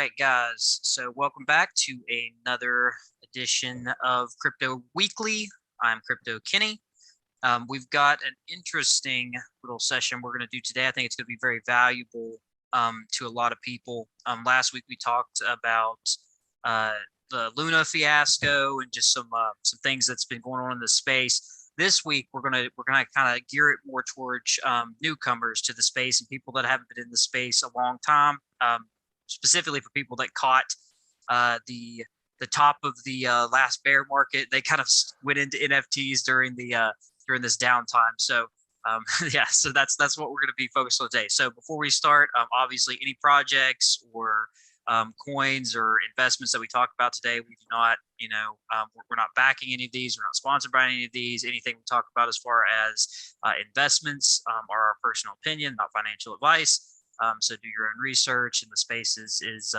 right, guys. So, welcome back to another edition of Crypto Weekly. I'm Crypto Kenny. We've got an interesting little session we're going to do today. I think it's going to be very valuable to a lot of people. Last week we talked about uh, the Luna fiasco and just some things that's been going on in the space. This week we're gonna kind of gear it more towards newcomers to the space and people that haven't been in the space a long time. Specifically for people that caught the top of the last bear market. They kind of went into NFTs during this downtime. So yeah, so that's what we're going to be focused on today. So before we start, obviously any projects or coins or investments that we talk about today, we do not, we're not backing any of these. We're not sponsored by any of these. Anything we talk about as far as investments are our personal opinion, not financial advice. So do your own research, and the space is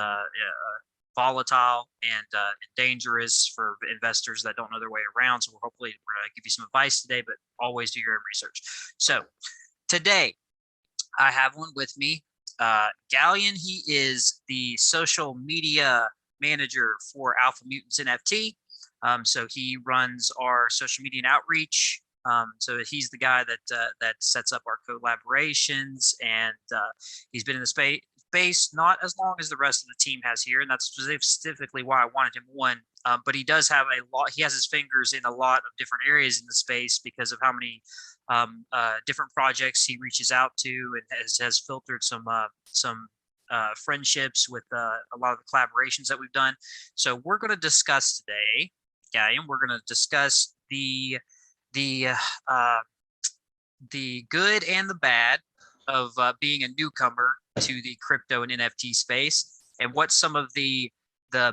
volatile and dangerous for investors that don't know their way around. So we're going to give you some advice today, but always do your own research. So today I have one with me, Galleon. He is the social media manager for Alpha Mutants NFT. So he runs our social media and outreach. So he's the guy that sets up our collaborations, and he's been in the space not as long as the rest of the team has here, and that's specifically why I wanted him on. But he does have a lot. He has his fingers in a lot of different areas in the space because of how many different projects he reaches out to, and has filtered some friendships with a lot of the collaborations that we've done. So we're going to discuss today, Gallium. We're going to discuss the good and the bad of being a newcomer to the crypto and NFT space, and what some of the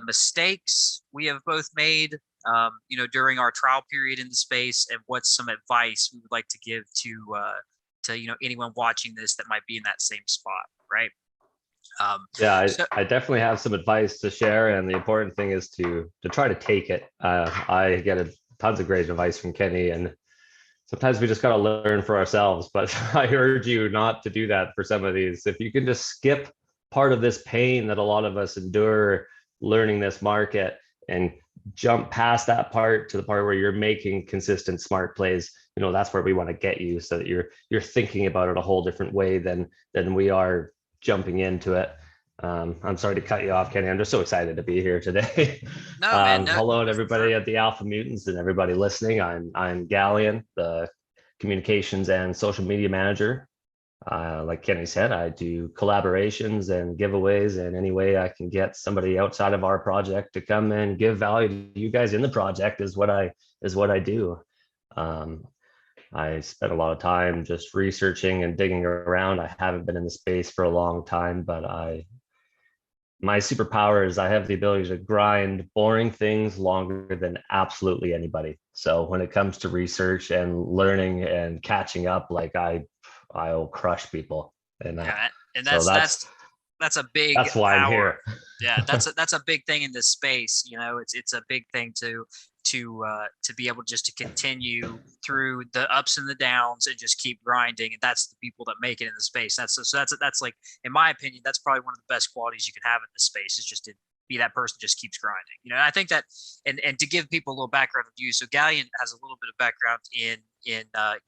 mistakes we have both made, during our trial period in the space, and what's some advice we would like to give to anyone watching this that might be in that same spot, right? I definitely have some advice to share, and the important thing is to try to take it. I get tons of great advice from Kenny, and sometimes we just got to learn for ourselves. But I urge you not to do that for some of these. If you can just skip part of this pain that a lot of us endure learning this market and jump past that part to the part where you're making consistent smart plays, that's where we want to get you, so that you're thinking about it a whole different way than we are jumping into it. I'm sorry to cut you off, Kenny. I'm just so excited to be here today. No, man. No, hello to everybody sure. at the Alpha Mutants and everybody listening. I'm Galleon, the communications and social media manager. Like Kenny said, I do collaborations and giveaways, and any way I can get somebody outside of our project to come and give value to you guys in the project is what I do. I spent a lot of time just researching and digging around. I haven't been in the space for a long time, but my superpower is I have the ability to grind boring things longer than absolutely anybody. So when it comes to research and learning and catching up, like I'll crush people. And that's a big that's why power. I'm here. Yeah, that's a big thing in this space. It's a big thing to be able just to continue through the ups and the downs and just keep grinding. And that's the people that make it in the space. That's like, in my opinion, that's probably one of the best qualities you can have in this space, is just to be that person just keeps grinding. I think that, and to give people a little background of you. So Galleon has a little bit of background in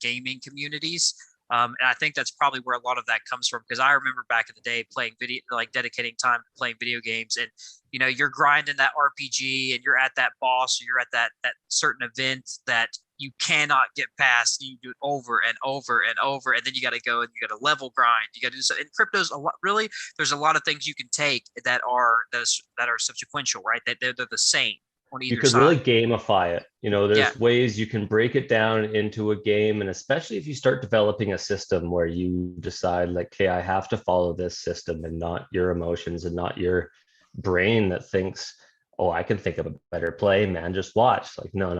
gaming communities. And I think that's probably where a lot of that comes from, because I remember back in the day playing video, like dedicating time to playing video games, and you're grinding that RPG, and you're at that boss, or you're at that certain event that you cannot get past. And you do it over and over and over, and then you got to go and you got to level grind. You got to do so. In crypto's a lot, really. There's a lot of things you can take that are subsequential, right? That they're the same on either you could side. really gamify it. There's ways you can break it down into a game, and especially if you start developing a system where you decide, like, okay, I have to follow this system and not your emotions and not your brain that thinks, oh, I can think of a better play, man, just watch. Like, no,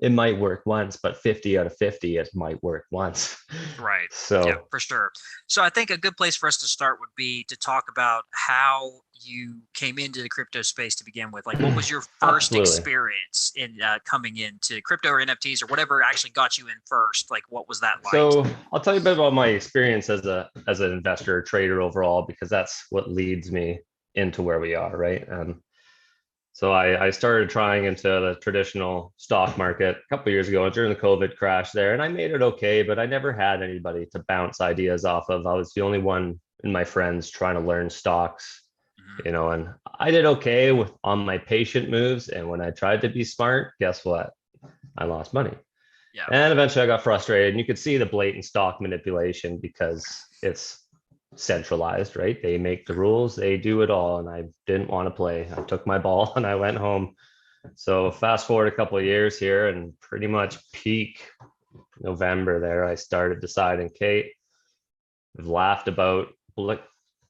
it might work once, but 50 out of 50 it might work once. Right. So yeah, for sure. So I think a good place for us to start would be to talk about how you came into the crypto space to begin with. Like, what was your first experience in coming into crypto or NFTs or whatever actually got you in first? Like, what was that like? So I'll tell you a bit about my experience as an investor or trader overall, because that's what leads me into where we are, right? So I started trying into the traditional stock market a couple of years ago during the COVID crash there, and I made it okay, but I never had anybody to bounce ideas off of. I was the only one in my friends trying to learn stocks, and I did okay on my patient moves. And when I tried to be smart, guess what? I lost money. Yeah. And eventually I got frustrated, and you could see the blatant stock manipulation because it's centralized, right? They make the rules, they do it all, and I didn't want to play. I took my ball and I went home. So fast forward a couple of years here, and pretty much peak November there, I started deciding, Kate, I've laughed about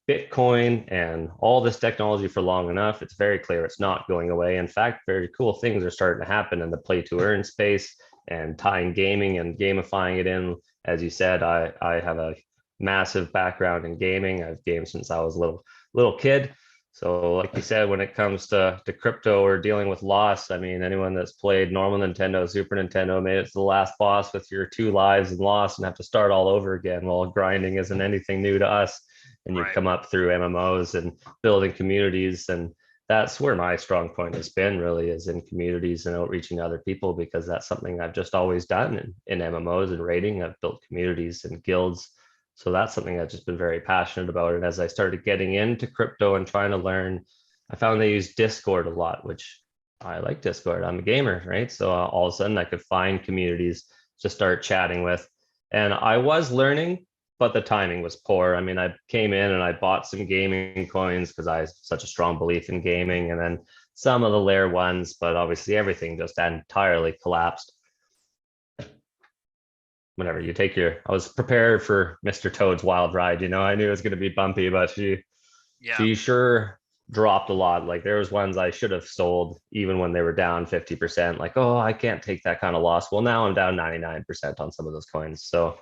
Bitcoin and all this technology for long enough. It's very clear it's not going away. In fact, very cool things are starting to happen in the play to earn space and tying gaming and gamifying it in. As you said, I have a massive background in gaming. I've gamed since I was a little kid. So like you said, when it comes to crypto or dealing with loss, I mean, anyone that's played normal Nintendo, Super Nintendo, made it to the last boss with your 2 lives and lost and have to start all over again. Well, grinding isn't anything new to us. And you come up through MMOs and building communities. And that's where my strong point has been, really, is in communities and outreaching to other people, because that's something I've just always done in MMOs and raiding. I've built communities and guilds. So that's something I've just been very passionate about. And as I started getting into crypto and trying to learn, I found they use Discord a lot, which I like Discord. I'm a gamer, right? So all of a sudden I could find communities to start chatting with. And I was learning, but the timing was poor. I mean, I came in and I bought some gaming coins because I have such a strong belief in gaming, and then some of the layer ones, but obviously everything just entirely collapsed. Whenever you take I was prepared for Mr. Toad's wild ride, I knew it was going to be bumpy, but she sure dropped a lot. Like there was ones I should have sold even when they were down 50%, like, oh, I can't take that kind of loss. Well, now I'm down 99% on some of those coins. So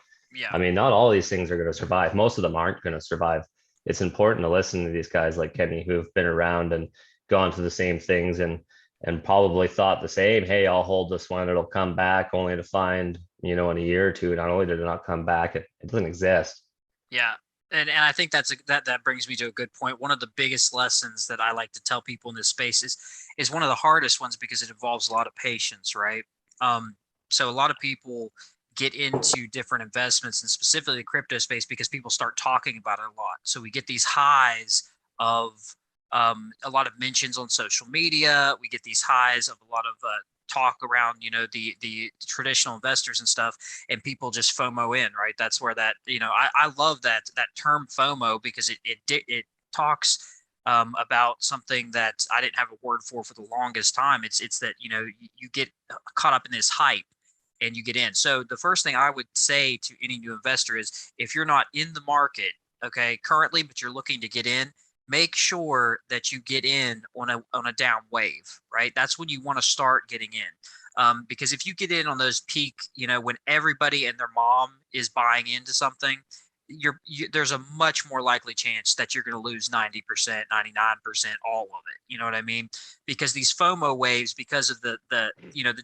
I mean, not all these things are going to survive. Most of them aren't going to survive. It's important to listen to these guys like Kenny, who've been around and gone through the same things and probably thought the same. Hey, I'll hold this one, it'll come back, only to find, in a year or two, not only did it not come back, it doesn't exist. Yeah. And I think that brings me to a good point. One of the biggest lessons that I like to tell people in this space is one of the hardest ones, because it involves a lot of patience, right? So a lot of people get into different investments, and specifically the crypto space, because people start talking about it a lot. So we get these highs of a lot of mentions on social media. We get these highs of a lot of talk around, the traditional investors and stuff, and people just FOMO in, right? That's where that, I love that term FOMO, because it talks about something that I didn't have a word for the longest time. It's that, you get caught up in this hype and you get in. So the first thing I would say to any new investor is, if you're not in the market, okay, currently, but you're looking to get in, make sure that you get in on a down wave, right? That's when you want to start getting in. Because if you get in on those peak, when everybody and their mom is buying into something, there's a much more likely chance that you're going to lose 90%, 99%, all of it. You know what I mean? Because these FOMO waves, because of the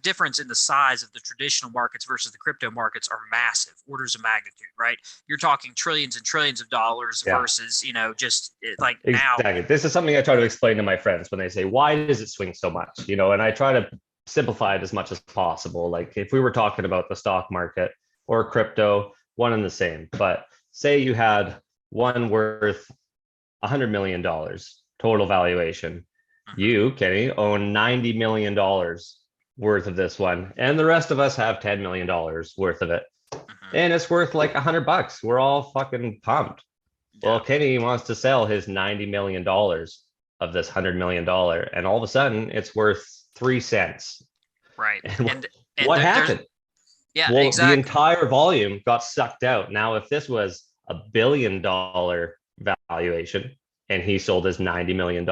difference in the size of the traditional markets versus the crypto markets, are massive, orders of magnitude, right? You're talking trillions and trillions of dollars versus, just like exactly. now. This is something I try to explain to my friends when they say, why does it swing so much? And I try to simplify it as much as possible. Like if we were talking about the stock market or crypto, one and the same, but say you had one worth $100 million total valuation. You, Kenny, own $90 million worth of this one, and the rest of us have $10 million worth of it. And it's worth like $100. We're all fucking pumped. Well, Kenny wants to sell his $90 million of this $100 million, and all of a sudden it's worth 3 cents. Right. And what happened? Yeah, well, exactly. The entire volume got sucked out. Now, if this was $1 billion valuation and he sold his $90 million,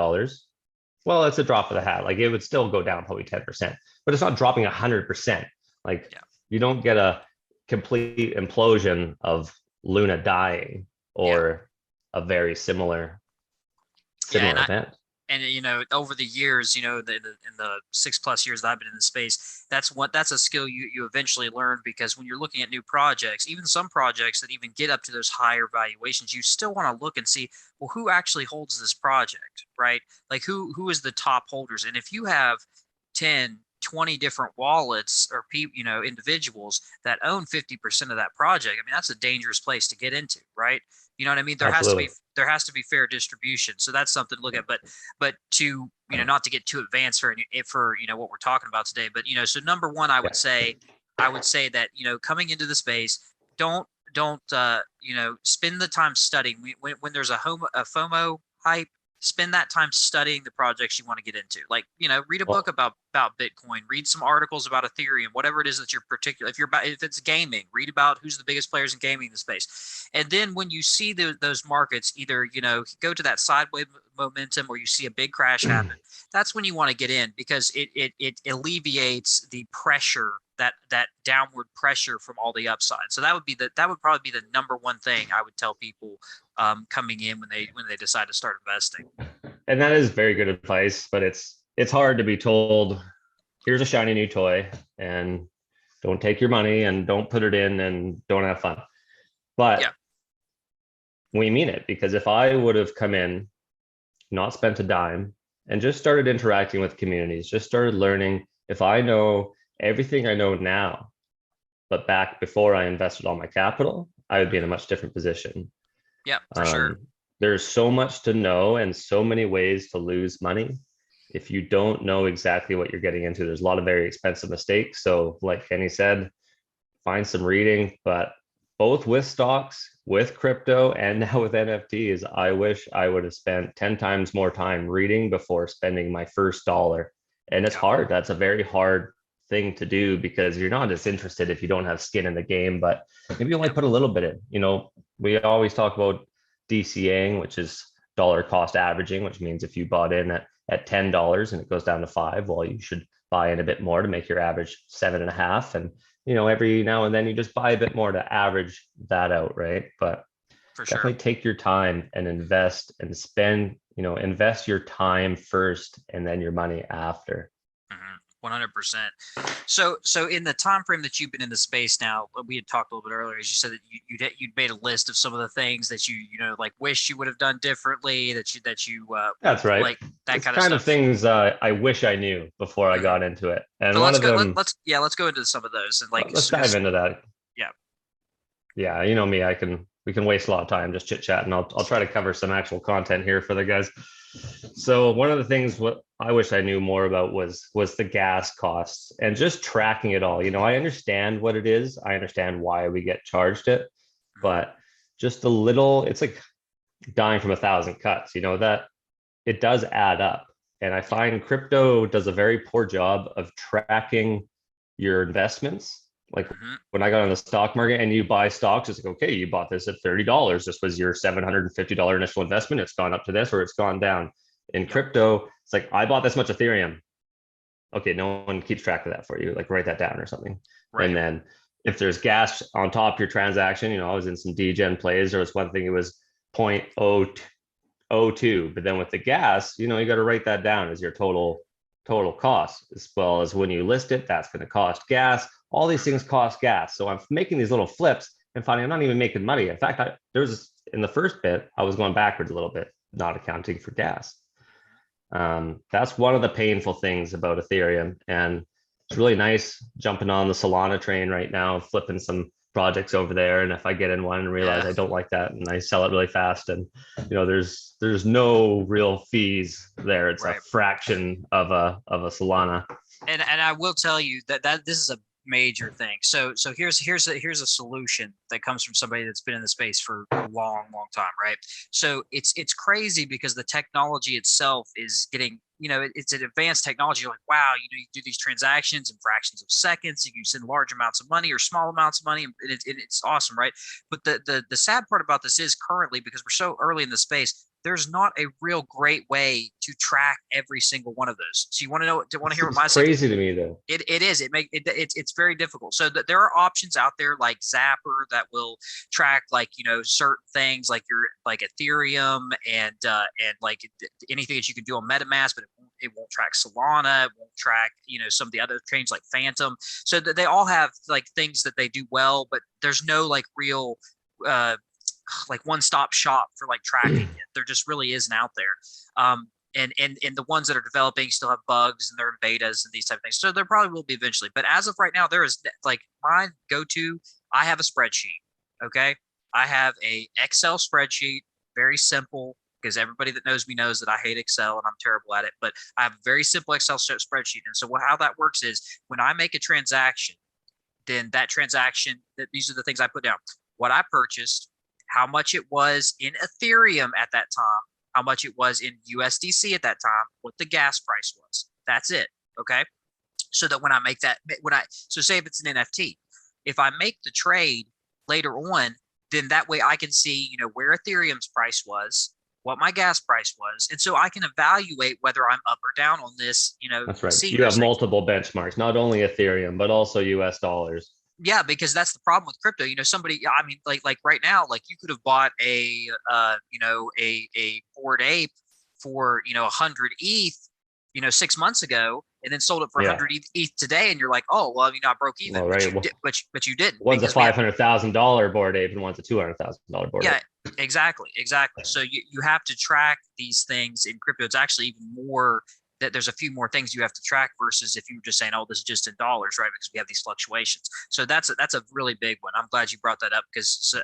well, it's a drop of the hat. Like it would still go down probably 10%, but it's not dropping 100%. Like you don't get a complete implosion of Luna dying or a very similar event. And over the years, in the 6+ years that I've been in the space, that's a skill you eventually learn, because when you're looking at new projects, even some projects that even get up to those higher valuations, you still want to look and see, well, who actually holds this project, right? Like who is the top holders? And if you have 10, 20 different wallets or people, individuals that own 50% of that project, I mean, that's a dangerous place to get into, right? You know what I mean? Absolutely. There has to be fair distribution. So that's something to look at. But to not to get too advanced for what we're talking about today. But so number one, Yeah. I would say that coming into the space, don't spend the time studying. When there's a FOMO hype, spend that time studying the projects you want to get into. Like, read a book Well, about Bitcoin, read some articles about Ethereum, whatever it is that you're particular. If it's gaming, read about who's the biggest players in gaming in the space. And then when you see those markets, either, go to that sideways momentum or you see a big crash happen, that's when you want to get in, because it alleviates the pressure, that downward pressure from all the upside. So that would probably be the number one thing I would tell people coming in when they decide to start investing. and that is very good advice, but it's hard to be told, here's a shiny new toy, and don't take your money and don't put it in and don't have fun. But Yeah. we mean it, because if I would have come in, not spent a dime, and just started interacting with communities, just started learning, if I know everything I know now, but back before I invested all my capital, I would be in a much different position. Yeah, for sure. There's so much to know and so many ways to lose money. If you don't know exactly what you're getting into, there's a lot of very expensive mistakes. So like Kenny said, find some reading, but both with stocks, with crypto, and now with NFTs, I wish I would have spent 10 times more time reading before spending my first dollar. And it's hard. That's a very hard thing to do, because you're not as interested if you don't have skin in the game, but maybe you only put a little bit in. We always talk about DCAing, which is dollar cost averaging, which means if you bought in at $10 and it goes down to 5, well, you should buy in a bit more to make your average 7.5. And every now and then you just buy a bit more to average that out, right? But For definitely sure. take your time and invest and spend, invest your time first and then your money after. 100%. So in the time frame that you've been in the space now, we had talked a little bit earlier, as you said that you'd made a list of some of the things that you like wish you would have done differently, that you That's right. like, that It's kind of kind of stuff. things I wish I knew before I Mhm. got into it. And So one let's of go. them, Let's go into some of those, and like, let's dive into that. yeah. Yeah, you know me, we can waste a lot of time just chit chatting. I'll try to cover some actual content here for the guys. So one of the things what I wish I knew more about was the gas costs and just tracking it all. I understand what it is. I understand why we get charged it, but just a little, it's like dying from 1,000 cuts, that it does add up. And I find crypto does a very poor job of tracking your investments. Like Mhm. when I got on the stock market and you buy stocks, it's like, okay, you bought this at $30. This was your $750 initial investment. It's gone up to this or it's gone down. In Yep. crypto, it's like, I bought this much Ethereum. Okay, no one keeps track of that for you. Like write that down or something. Right. And then if there's gas on top of your transaction, I was in some DGen plays. There was one thing, it was 0.02, but then with the gas, you got to write that down as your total cost, as well as when you list it, that's going to cost gas. All these things cost gas. So I'm making these little flips and finding I'm not even making money. In fact, in the first bit, I was going backwards a little bit, not accounting for gas. That's one of the painful things about Ethereum. And it's really nice jumping on the Solana train right now, flipping some projects over there. And if I get in one and realize I don't like that and I sell it really fast, and there's no real fees there. It's a Right. fraction of a Solana. And I will tell you that this is a major thing. So here's a solution that comes from somebody that's been in the space for a long time, right? So it's crazy because the technology itself is getting, it's an advanced technology. You're like, wow, you do these transactions in fractions of seconds. You can send large amounts of money or small amounts of money, and it's awesome, right? But the sad part about this is currently, because we're so early in the space, there's not a real great way to track every single one of those. So you want to know, want to It hear what seems my second? crazy to me though. It is. It's very difficult. So there are options out there like Zapper that will track like certain things like your like Ethereum and like anything that you can do on MetaMask, but it won't track Solana. It won't track some of the other chains like Phantom. So they all have like things that they do well, but there's no like real uh like one-stop shop for like tracking it. There just really isn't out there. And the ones that are developing still have bugs and they're in betas and these type of things. So there probably will be eventually. But as of right now, there is like my go-to. I have a spreadsheet. Okay, I have a Excel spreadsheet, very simple. Because everybody that knows me knows that I hate Excel and I'm terrible at it. But I have a very simple Excel spreadsheet. And so how that works is when I make a transaction, then that transaction, these are the things I put down: what I purchased, how much it was in Ethereum at that time, how much it was in USDC at that time, what the gas price was. That's it. Okay. So that when I make that, so say if it's an NFT, if I make the trade later on, then that way I can see, where Ethereum's price was, what my gas price was. And so I can evaluate whether I'm up or down on this, That's right. see You those have things. multiple benchmarks, not only Ethereum, but also US dollars. Yeah, because that's the problem with crypto. Somebody, I mean, like right now, like you could have bought a Bored Ape for 100 ETH, 6 months ago, and then sold it for Yeah. 100 ETH today, and you're like, oh, well, I mean, I broke even, Well, but right. you did, but you didn't One's a because we have. $500,000 Bored Ape and one's a $200,000 Bored Yeah, Ape. exactly. So you have to track these things in crypto. It's actually even more that there's a few more things you have to track versus if you were just saying, oh, this is just in dollars, right? Because we have these fluctuations. So that's a really big one. I'm glad you brought that up because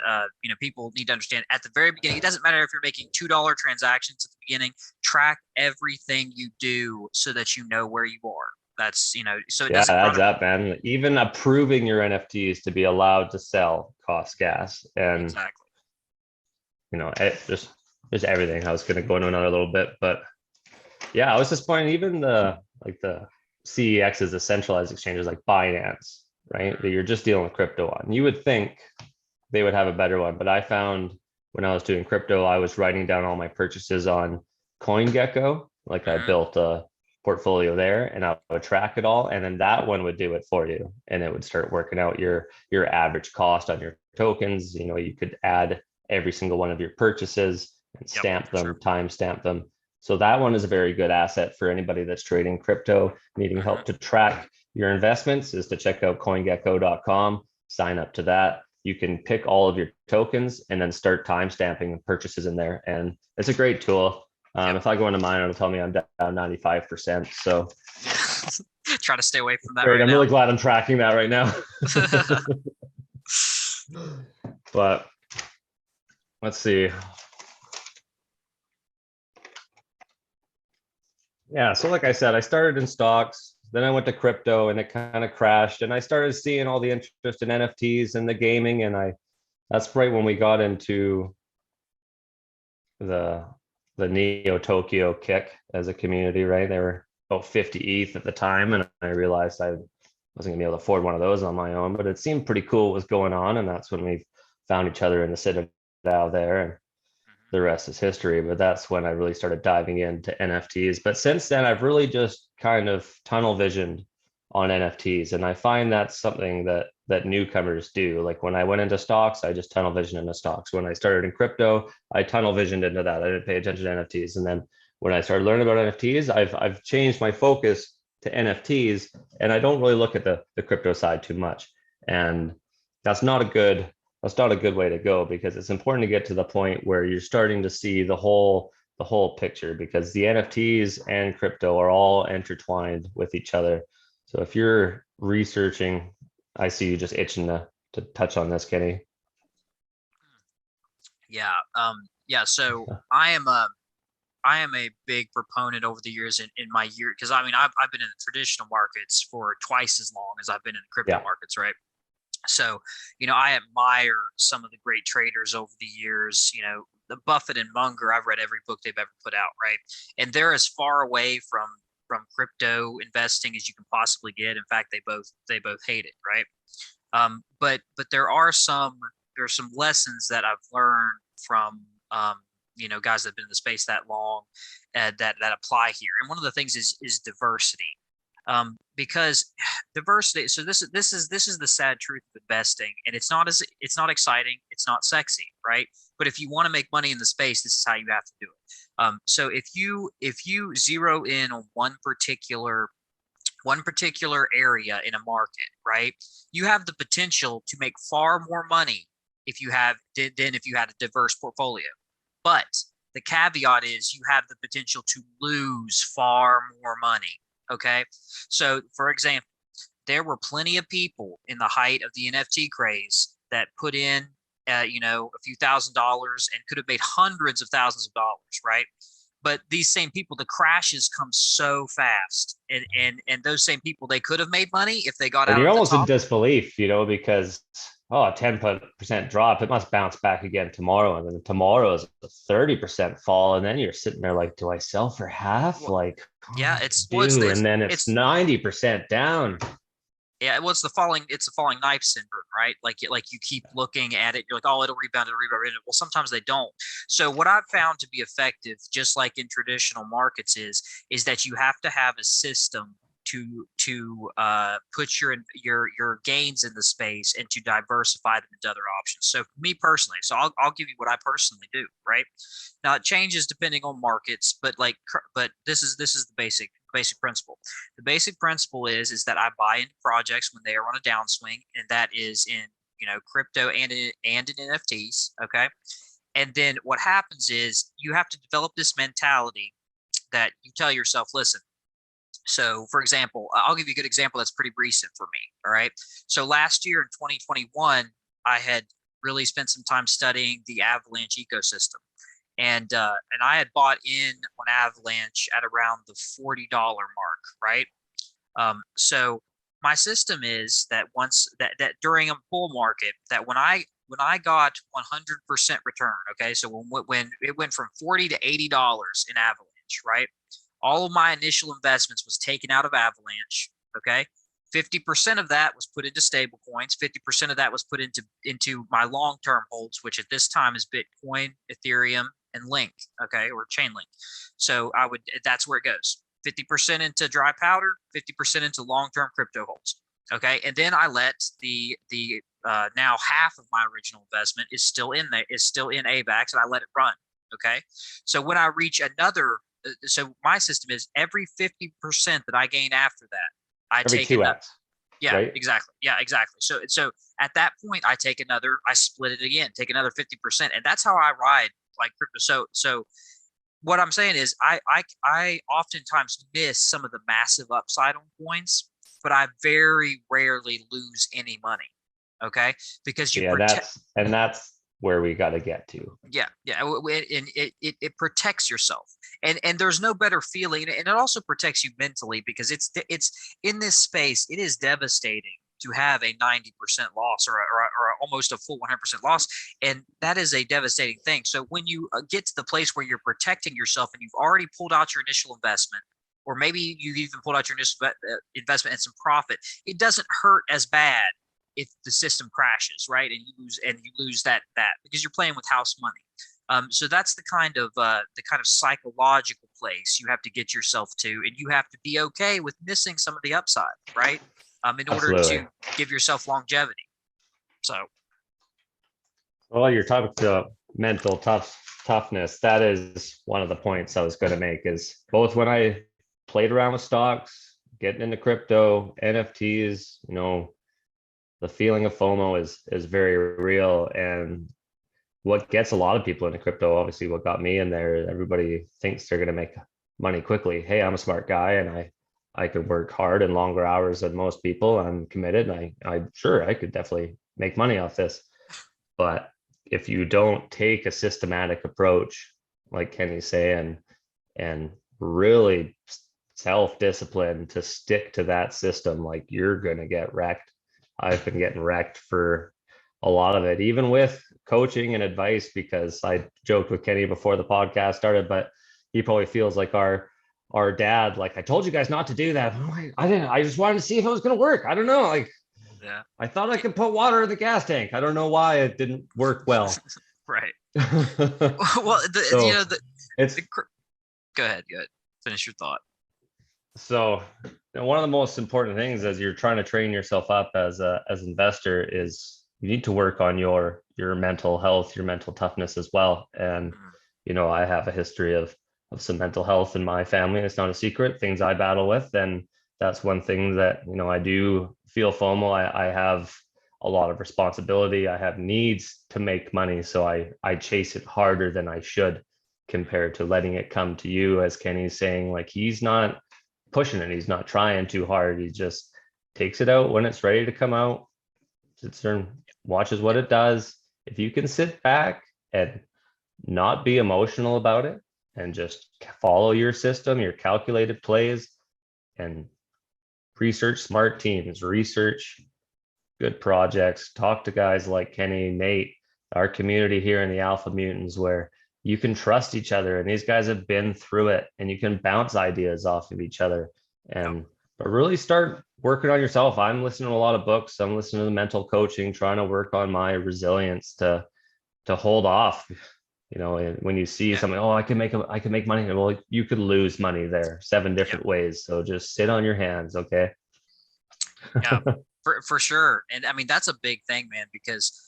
people need to understand at the very beginning. It doesn't matter if you're making $2 transactions at the beginning. Track everything you do so that you know where you are. That's so it Yeah, doesn't run. adds up, man. Even approving your NFTs to be allowed to sell costs gas. And Exactly. just everything. I was going to go into another little bit, but yeah, I was just pointing even the CEXs, the centralized exchanges like Binance, right? That you're just dealing with crypto on. You would think they would have a better one, but I found when I was doing crypto, I was writing down all my purchases on CoinGecko. Like I Mhm. built a portfolio there and I would track it all. And then that one would do it for you. And it would start working out your average cost on your tokens. You could add every single one of your purchases and Yep, stamp for them, sure. timestamp them. So that one is a very good asset for anybody that's trading crypto, needing Mhm. help to track your investments, is to check out coingecko.com, sign up to that. You can pick all of your tokens and then start time stamping purchases in there. And it's a great tool. Yep. If I go into mine, it'll tell me I'm down 95%. So Yeah. Try to stay away from that great. right I'm now. really glad I'm tracking that right now. But let's see. Yeah, so like I said, I started in stocks, then I went to crypto and it kind of crashed. And I started seeing all the interest in NFTs and the gaming. And that's right when we got into the Neo Tokyo kick as a community, right? They were about 50 ETH at the time, and I realized I wasn't gonna be able to afford one of those on my own, but it seemed pretty cool what was going on, and that's when we found each other in the Citadel there, and the rest is history. But that's when I really started diving into NFTs. But since then, I've really just kind of tunnel visioned on NFTs, and I find that's something that newcomers do. Like when I went into stocks, I just tunnel visioned into stocks. When I started in crypto, I tunnel visioned into that. I didn't pay attention to NFTs, and then when I started learning about NFTs, I've changed my focus to NFTs, and I don't really look at the crypto side too much. And that's not a good way to go, because it's important to get to the point where you're starting to see the whole picture, because the NFTs and crypto are all intertwined with each other. So if you're researching, I see you just itching to touch on this, Kenny. Yeah. Yeah. So I am a big proponent over the years in my year because I mean I've been in the traditional markets for twice as long as I've been in the crypto Yeah. markets, right? So, I admire some of the great traders over the years. The Buffett and Munger, I've read every book they've ever put out, right? And they're as far away from crypto investing as you can possibly get. In fact, they both hate it, right? But there's some lessons that I've learned from guys that have been in the space that long, that apply here. And one of the things is diversity, because diversity. So this is the sad truth of investing, and it's not exciting, it's not sexy, right? But if you want to make money in the space, this is how you have to do it. So if you zero in on one particular area in a market, right? You have the potential to make far more money if you had a diverse portfolio. But the caveat is you have the potential to lose far more money. Okay. So for example, there were plenty of people in the height of the NFT craze that put in, a few $1,000s and could have made hundreds of thousands of dollars, right? But these same people, the crashes come so fast, and those same people, they could have made money if they got And out you're of the almost in top. disbelief, because a 10% drop, it must bounce back again tomorrow. And then tomorrow is a 30% fall. And then you're sitting there like, do I sell for half? Well, Like, yeah, and then it's 90% down. Yeah, well, it's the falling knife syndrome, right? Like you keep looking at it, you're like, oh, it'll rebound. Well, sometimes they don't. So what I've found to be effective, just like in traditional markets, is that you have to have a system to put your gains in the space and to diversify them into other options. So for me personally, so I'll give you what I personally do, right? Now it changes depending on markets, but this is the basic principle. The basic principle is that I buy into projects when they are on a downswing, and that is in crypto and in NFTs. Okay, and then what happens is you have to develop this mentality that you tell yourself, listen. So, for example, I'll give you a good example that's pretty recent for me. All right. So last year in 2021, I had really spent some time studying the Avalanche ecosystem, and I had bought in on Avalanche at around the $40 mark, right? So my system is that that during a bull market, that when I got 100% return, okay, so when it went from $40 to $80 in Avalanche, right? All of my initial investments was taken out of Avalanche, okay? 50% of that was put into stable coins. 50% of that was put into my long-term holds, which at this time is Bitcoin, Ethereum, and Link, okay, or Chainlink. So that's where it goes. 50% into dry powder, 50% into long-term crypto holds. Okay, and then I let the now half of my original investment is still in AVAX, and I let it run. Okay, so when I reach another, so my system is every 50% that I gain after that, I Every take another. 2x, Yeah, right? exactly. Yeah, exactly. So at that point, I split it again, take another 50%, and that's how I ride like crypto. So what I'm saying is I oftentimes miss some of the massive upside on coins, but I very rarely lose any money. Okay, because you Yeah, protect. that's where we got to get to. Yeah, yeah, and it protects yourself, and there's no better feeling, and it also protects you mentally, because it's in this space. It is devastating to have a 90% loss, or almost a full 100% loss, and that is a devastating thing. So when you get to the place where you're protecting yourself and you've already pulled out your initial investment, or maybe you've even pulled out your initial investment and some profit, it doesn't hurt as bad if the system crashes, right? And you lose that because you're playing with house money. So that's the kind of psychological place you have to get yourself to, and you have to be okay with missing some of the upside, right? In order Absolutely. to give yourself longevity. So, Well, you're talking to mental toughness. That is one of the points I was going to make, is both when I played around with stocks, getting into crypto, NFTs, the feeling of FOMO is very real. And what gets a lot of people into crypto, obviously what got me in there, everybody thinks they're going to make money quickly. Hey, I'm a smart guy, and I could work hard and longer hours than most people. I'm committed, and I'm sure I could definitely make money off this. But if you don't take a systematic approach, like Kenny's saying, and really self-discipline to stick to that system, like, you're going to get wrecked. I've been getting wrecked for a lot of it, even with coaching and advice, because I joked with Kenny before the podcast started, but he probably feels like our dad, like, I told you guys not to do that. I just wanted to see if it was going to work. I don't know. Like, yeah, I thought I could put water in the gas tank. I don't know why it didn't work well. right. Well, So it's go ahead, go ahead. Finish your thought. so one of the most important things as you're trying to train yourself up as an investor is you need to work on your mental health, your mental toughness as well. And Mhm. I have a history of some mental health in my family. It's not a secret, things I battle with. And that's one thing that, I do feel FOMO. I have a lot of responsibility. I have needs to make money. So I chase it harder than I should compared to letting it come to you, as Kenny's saying, like he's not pushing it. He's not trying too hard. He just takes it out when it's ready to come out, sits there and watches what it does. If you can sit back and not be emotional about it and just follow your system, your calculated plays, and research smart teams, research good projects, talk to guys like Kenny, Nate, our community here in the Alpha Mutants, where you can trust each other and these guys have been through it and you can bounce ideas off of each other and but really start working on yourself. I'm listening to a lot of books. I'm listening to the mental coaching, trying to work on my resilience to hold off. When you see Yeah. something, oh, I can make money. Well, you could lose money there 7 Yeah. different ways. So just sit on your hands, okay? Yeah, for sure. And I mean, that's a big thing, man, because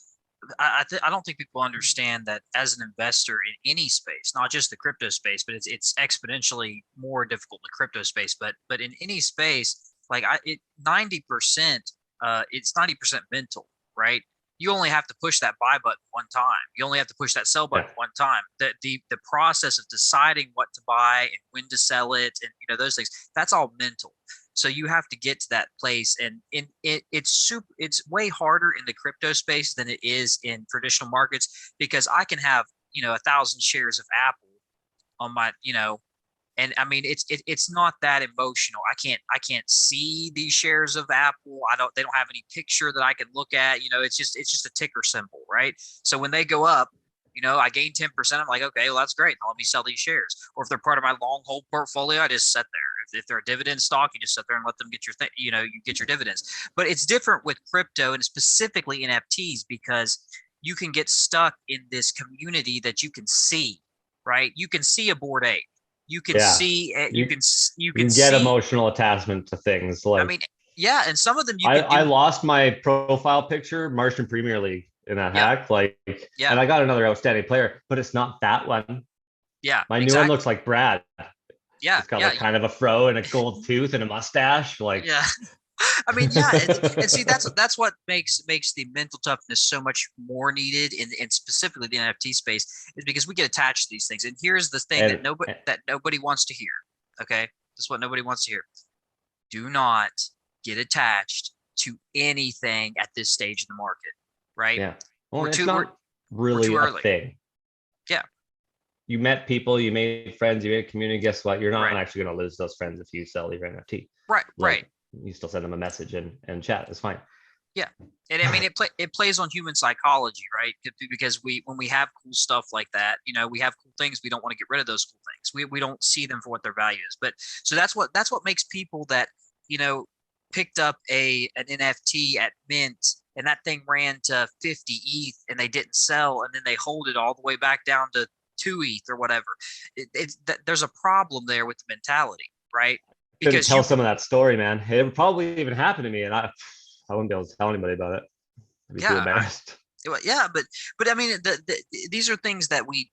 I don't think people understand that as an investor in any space, not just the crypto space, but it's exponentially more difficult in the crypto space. But in any space, like 90%, it's 90% mental, right? You only have to push that buy button one time. You only have to push that sell button Yeah. one time. The process of deciding what to buy and when to sell it, and those things, that's all mental. So you have to get to that place, and it's way harder in the crypto space than it is in traditional markets, because I can have 1,000 shares of Apple on my and I mean it's not that emotional. I can't see these shares of Apple. They don't have any picture that I can look at. It's just a ticker symbol, right? So when they go up, I gain 10%. I'm like, okay, well, that's great. Now let me sell these shares. Or if they're part of my long hold portfolio, I just sit there. If they're a dividend stock, you just sit there and let them get you get your dividends. But it's different with crypto and specifically NFTs, because you can get stuck in this community that you can see, right? You can see a Bored Ape. You can Yeah. see You you you can can get see. emotional attachment to things. I Like mean, yeah, and some of them you I can I do. lost my profile picture, Martian Premier League in that Yeah, hack. Like, yeah, and I got another outstanding player, but it's not that one. yeah, My new one exactly. looks like Brad. Yeah, It's got yeah, like kind of a fro and a gold tooth and a mustache. Like, yeah. I mean, yeah, and see that's what makes the mental toughness so much more needed in specifically the NFT space, is because we get attached to these things. And here's the thing and that nobody wants to hear. Okay, this is what nobody wants to hear. Do not get attached to anything at this stage of the market. Right? yeah, well, We're it's too we're not we're too really a early. thing. Yeah. You met people, you made friends, you made a community. Guess what? You're not Right. actually going to lose those friends if you sell your NFT. Right. Right. Like, you still send them a message and chat. It's fine. Yeah, and I mean it plays on human psychology, right? Because when we have cool stuff like that, we have cool things. We don't want to get rid of those cool things. We don't see them for what their value is. But so that's what makes people that you know picked up an NFT at mint, and that thing ran to 50 ETH and they didn't sell, and then they hold it all the way back down to 2 ETH or whatever. There's a problem there with the mentality, right? Couldn't Because tell you some of that story, man. It would probably even happen to me, and I wouldn't be able to tell anybody about it. I'd be too yeah, embarrassed. yeah, but I mean, these are things that we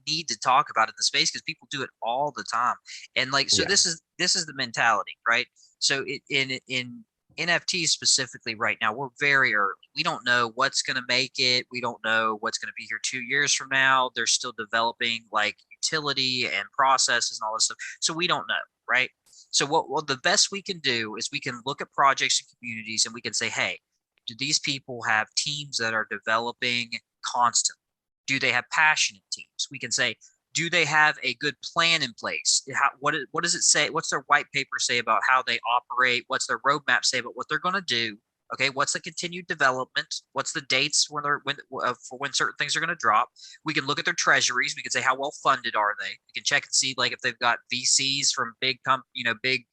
need to talk about in the space, because people do it all the time, and like so Yeah. this is the mentality, right? So in NFTs specifically right now, we're very early. We don't know what's going to make it. We don't know what's going to be here 2 years from now. They're still developing like utility and processes and all this stuff, so we don't know, right? So what the best we can do is we can look at projects and communities, and we can say, hey, do these people have teams that are developing constantly? Do they have passionate teams? We can say, do they have a good plan in place? What does it say? What's their white paper say about how they operate? What's their roadmap say about what they're going to do? Okay, what's the continued development? What's the dates for when certain things are going to drop? We can look at their treasuries. We can say how well funded are they. We can check and see like if they've got VCs from big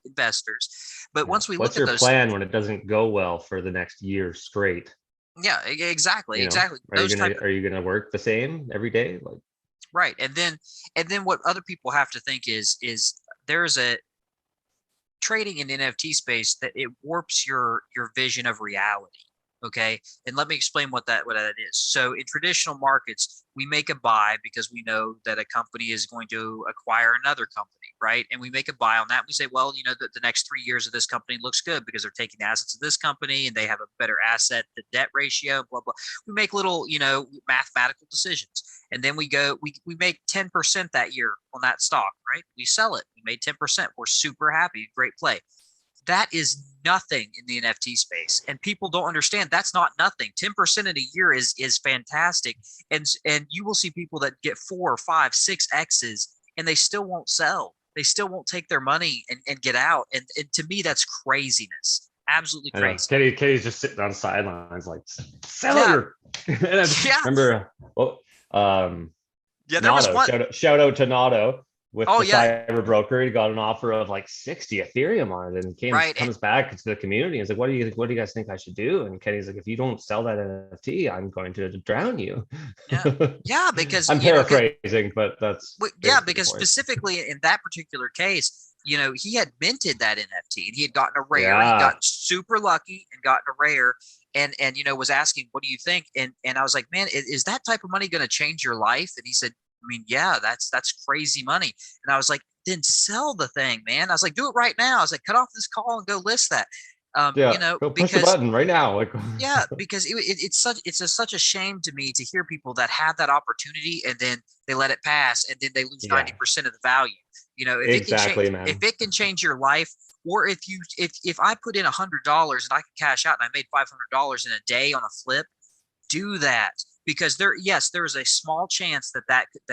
investors. But Yeah. once we What's look at your those, plan when it doesn't go well for the next year straight? Yeah, exactly, You know, exactly. Those type of are you gonna work the same every day? Like, right. And then what other people have to think is there's a trading in NFT space that it warps your vision of reality. Okay. And let me explain what that is. So in traditional markets, we make a buy because we know that a company is going to acquire another company, right? And we make a buy on that. We say, well, the next 3 years of this company looks good because they're taking the assets of this company and they have a better asset to debt ratio, blah, blah. We make little, mathematical decisions. And then we make 10% that year on that stock, right? We sell it. We made 10%. We're super happy. Great play. That is nothing in the NFT space, and people don't understand that's not nothing. 10% in a year is fantastic, and you will see people that get 4 or 5, 6 X's, and they still won't sell. They still won't take their money and get out. And to me, that's craziness. Absolutely I know crazy. Kenny's just sitting on the sidelines like, sell Yeah, your. And I yeah, remember, well, yeah. There was Nado, one. shout out to Nado with Oh the yeah, cyber broker. He got an offer of like 60 Ethereum on it, and right. comes back to the community. He's like, what do you guys think I should do? And Kenny's like, if you don't sell that NFT, I'm going to drown you. Yeah, yeah. Because I'm paraphrasing, but that's Yeah, basically the because point. specifically in that particular case, he had minted that NFT and he had gotten a rare. He'd Yeah, gotten super lucky and gotten a rare, and was asking, "What do you think?" And I was like, "Man, is that type of money going to change your life?" And he said, "I mean, yeah, that's crazy money." And I was like, "Then sell the thing, man." I was like, "Do it right now." I was like, "Cut off this call and go list that." yeah. Go push the Because button right now. Like, yeah, because such a shame to me to hear people that have that opportunity and then they let it pass and then they lose yeah, 90% of the value. exactly, If man. it can change your life, or if I put in $100 and I can cash out and I made $500 in a day on a flip, do that. Because there is a small chance that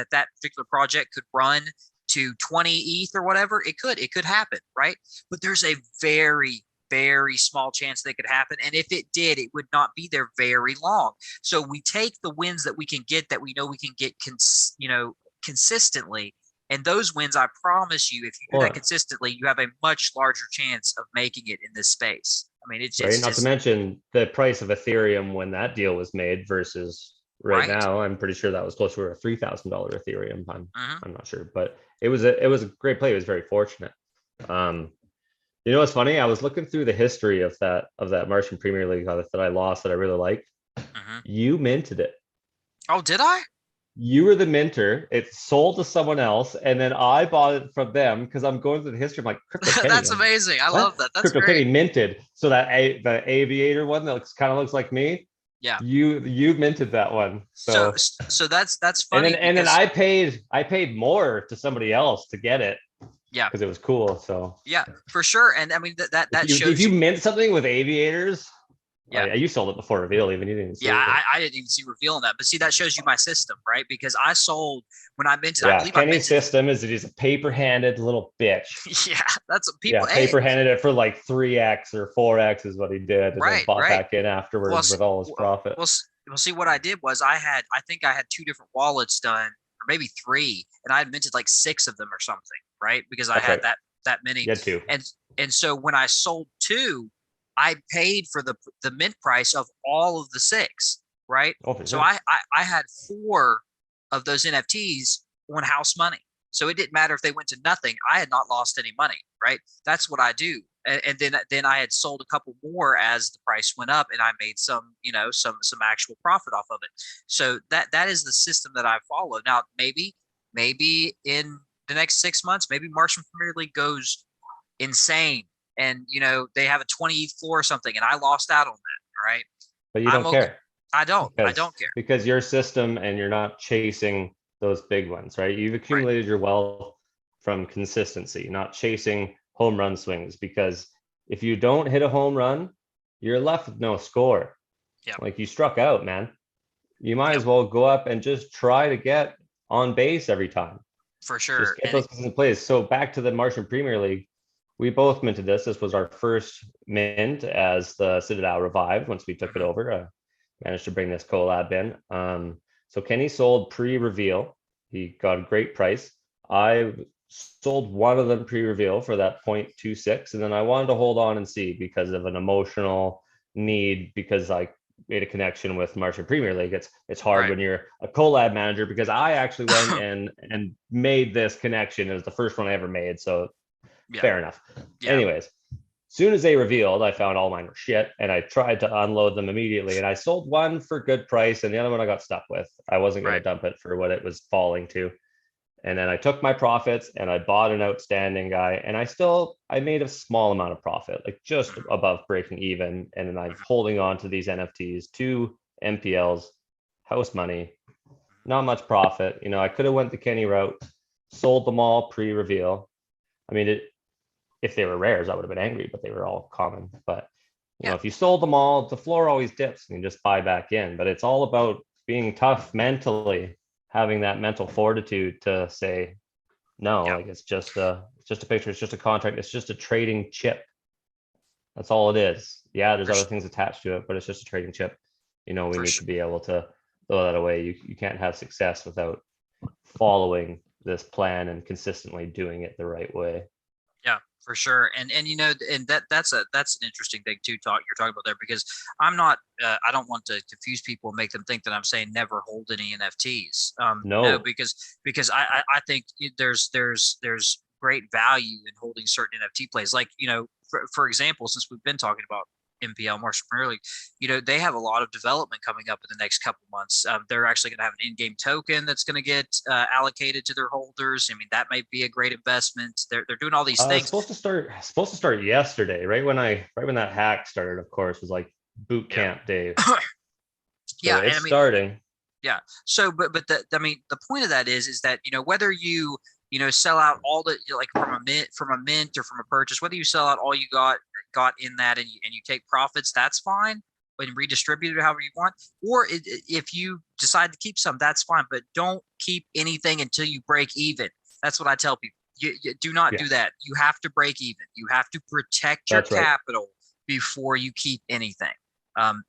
particular project could run to 20 ETH or whatever. It could happen, right? But there's a very, very small chance that it could happen. And if it did, it would not be there very long. So we take the wins that we can get, that we know we can get consistently. And those wins, I promise you, if you do that Well, consistently, you have a much larger chance of making it in this space. I mean, right? it's Not to just mention the price of Ethereum when that deal was made versus right right. now. I'm pretty sure that was closer to a $3,000 Ethereum. Hmm. I'm not sure, but it was a great play. It was very fortunate. Um, you know what's funny? I was looking through the history of that Martian Premier League that I lost that I really liked. Hmm. You minted it. Oh, did I? You were the minter. It sold to someone else, and then I bought it from them because I'm going through the history. I'm like, Crypto Kenny. That's amazing. I love What? that. That's Crypto great. Kenny minted. So the aviator one that kind of looks like me, Yeah. you minted that one. So So so that's funny and then because I paid more to somebody else to get it yeah, because it was cool. So yeah, for sure. And I mean that if shows you you. mint something with aviators, Yeah. you sold it before reveal, even you didn't see Yeah, it. I didn't even see revealing that, but see that shows you my system, right? Because I sold when I minted. I Yeah, believe I Kenny's minted. system is that he's a paper-handed little bitch. Yeah, that's what Yeah, people. Hey, paper-handed it for like 3x or 4x is what he did, and then right, bought right. back in Well, afterwards with all his profit. well, see what I did was I think I had two different wallets done, or maybe three, and I had minted like six of them or something, right? Because I That's had right. that many, You had two. and so when I sold two, I paid for the mint price of all of the six, right? Oh, for So sure. I had four of those NFTs on house money, so it didn't matter if they went to nothing. I had not lost any money, right? That's what I do. And then I had sold a couple more as the price went up, and I made some some actual profit off of it. So that is the system that I follow. Now maybe in the next 6 months, maybe Martian Premier League goes insane, and they have a 20 floor or something, and I lost out on that. All right, But you I'm don't okay. care I because don't care. your system and you're not chasing those big ones, right? You've Right. accumulated your wealth from consistency, not chasing home run swings. Because if you don't hit a home run, you're left with no score. Yep. Like, you struck out, man. You might Yep. as well go up and just try to get on base every time. For Just sure. get those in place. So back to the Martian Premier League, we both minted this. This was our first mint as the Citadel revived once we took it Mhm. over. Managed to bring this collab in. So Kenny sold pre-reveal. He got a great price. I sold one of them pre-reveal for that 0.26, and then I wanted to hold on and see because of an emotional need, because like made a connection with Martian Premier League. It's hard Right. when you're a collab manager, because I actually went and made this connection. It was the first one I ever made, so Yeah. fair enough. Yeah. Anyways, soon as they revealed, I found all mine were shit, and I tried to unload them immediately. And I sold one for good price, and the other one I got stuck with. I wasn't going to Right. dump it for what it was falling to. And then I took my profits and I bought an outstanding guy, and I made a small amount of profit, like just Mhm. above breaking even. And then I'm Mhm. holding on to these NFTs, 2 MPLs, house money, Mhm. not much profit. I could have went the Kenny route, sold them all pre-reveal. I mean, if they were rares, I would have been angry, but they were all common. But Yeah. if you sold them all, the floor always dips and you just buy back in. But it's all about being tough mentally, having that mental fortitude to say no. Yeah. Like, it's just a picture, it's just a contract, it's just a trading chip. That's all it is. Yeah, there's For, other s- things attached to it, but it's just a trading chip. We for need sure. to be able to throw that away. You can't have success without following this plan and consistently doing it the right way. Yeah, for sure. And and that's an interesting thing too. You're talking about there, because I'm not. I don't want to confuse people and make them think that I'm saying never hold any NFTs. No, No. because I think there's great value in holding certain NFT plays. Like, for example, since we've been talking about MPL, Martial Premier League, they have a lot of development coming up in the next couple months. They're actually going to have an in-game token that's going to get allocated to their holders. I mean, that might be a great investment. They're doing all these things. Supposed to start yesterday, right when that hack started, of course, was like boot Yeah. camp days. So Yeah, and it's I mean, starting. yeah. So, but I mean, the point of that is that whether you sell out all the, like, from a mint or from a purchase, whether you sell out all you got in that, and you take profits, that's fine, and redistribute it however you want. Or if you decide to keep some, that's fine, but don't keep anything until you break even. That's what I tell people. You do not do Yes, that. You have to break even. You have to protect your that's right. capital before you keep anything. And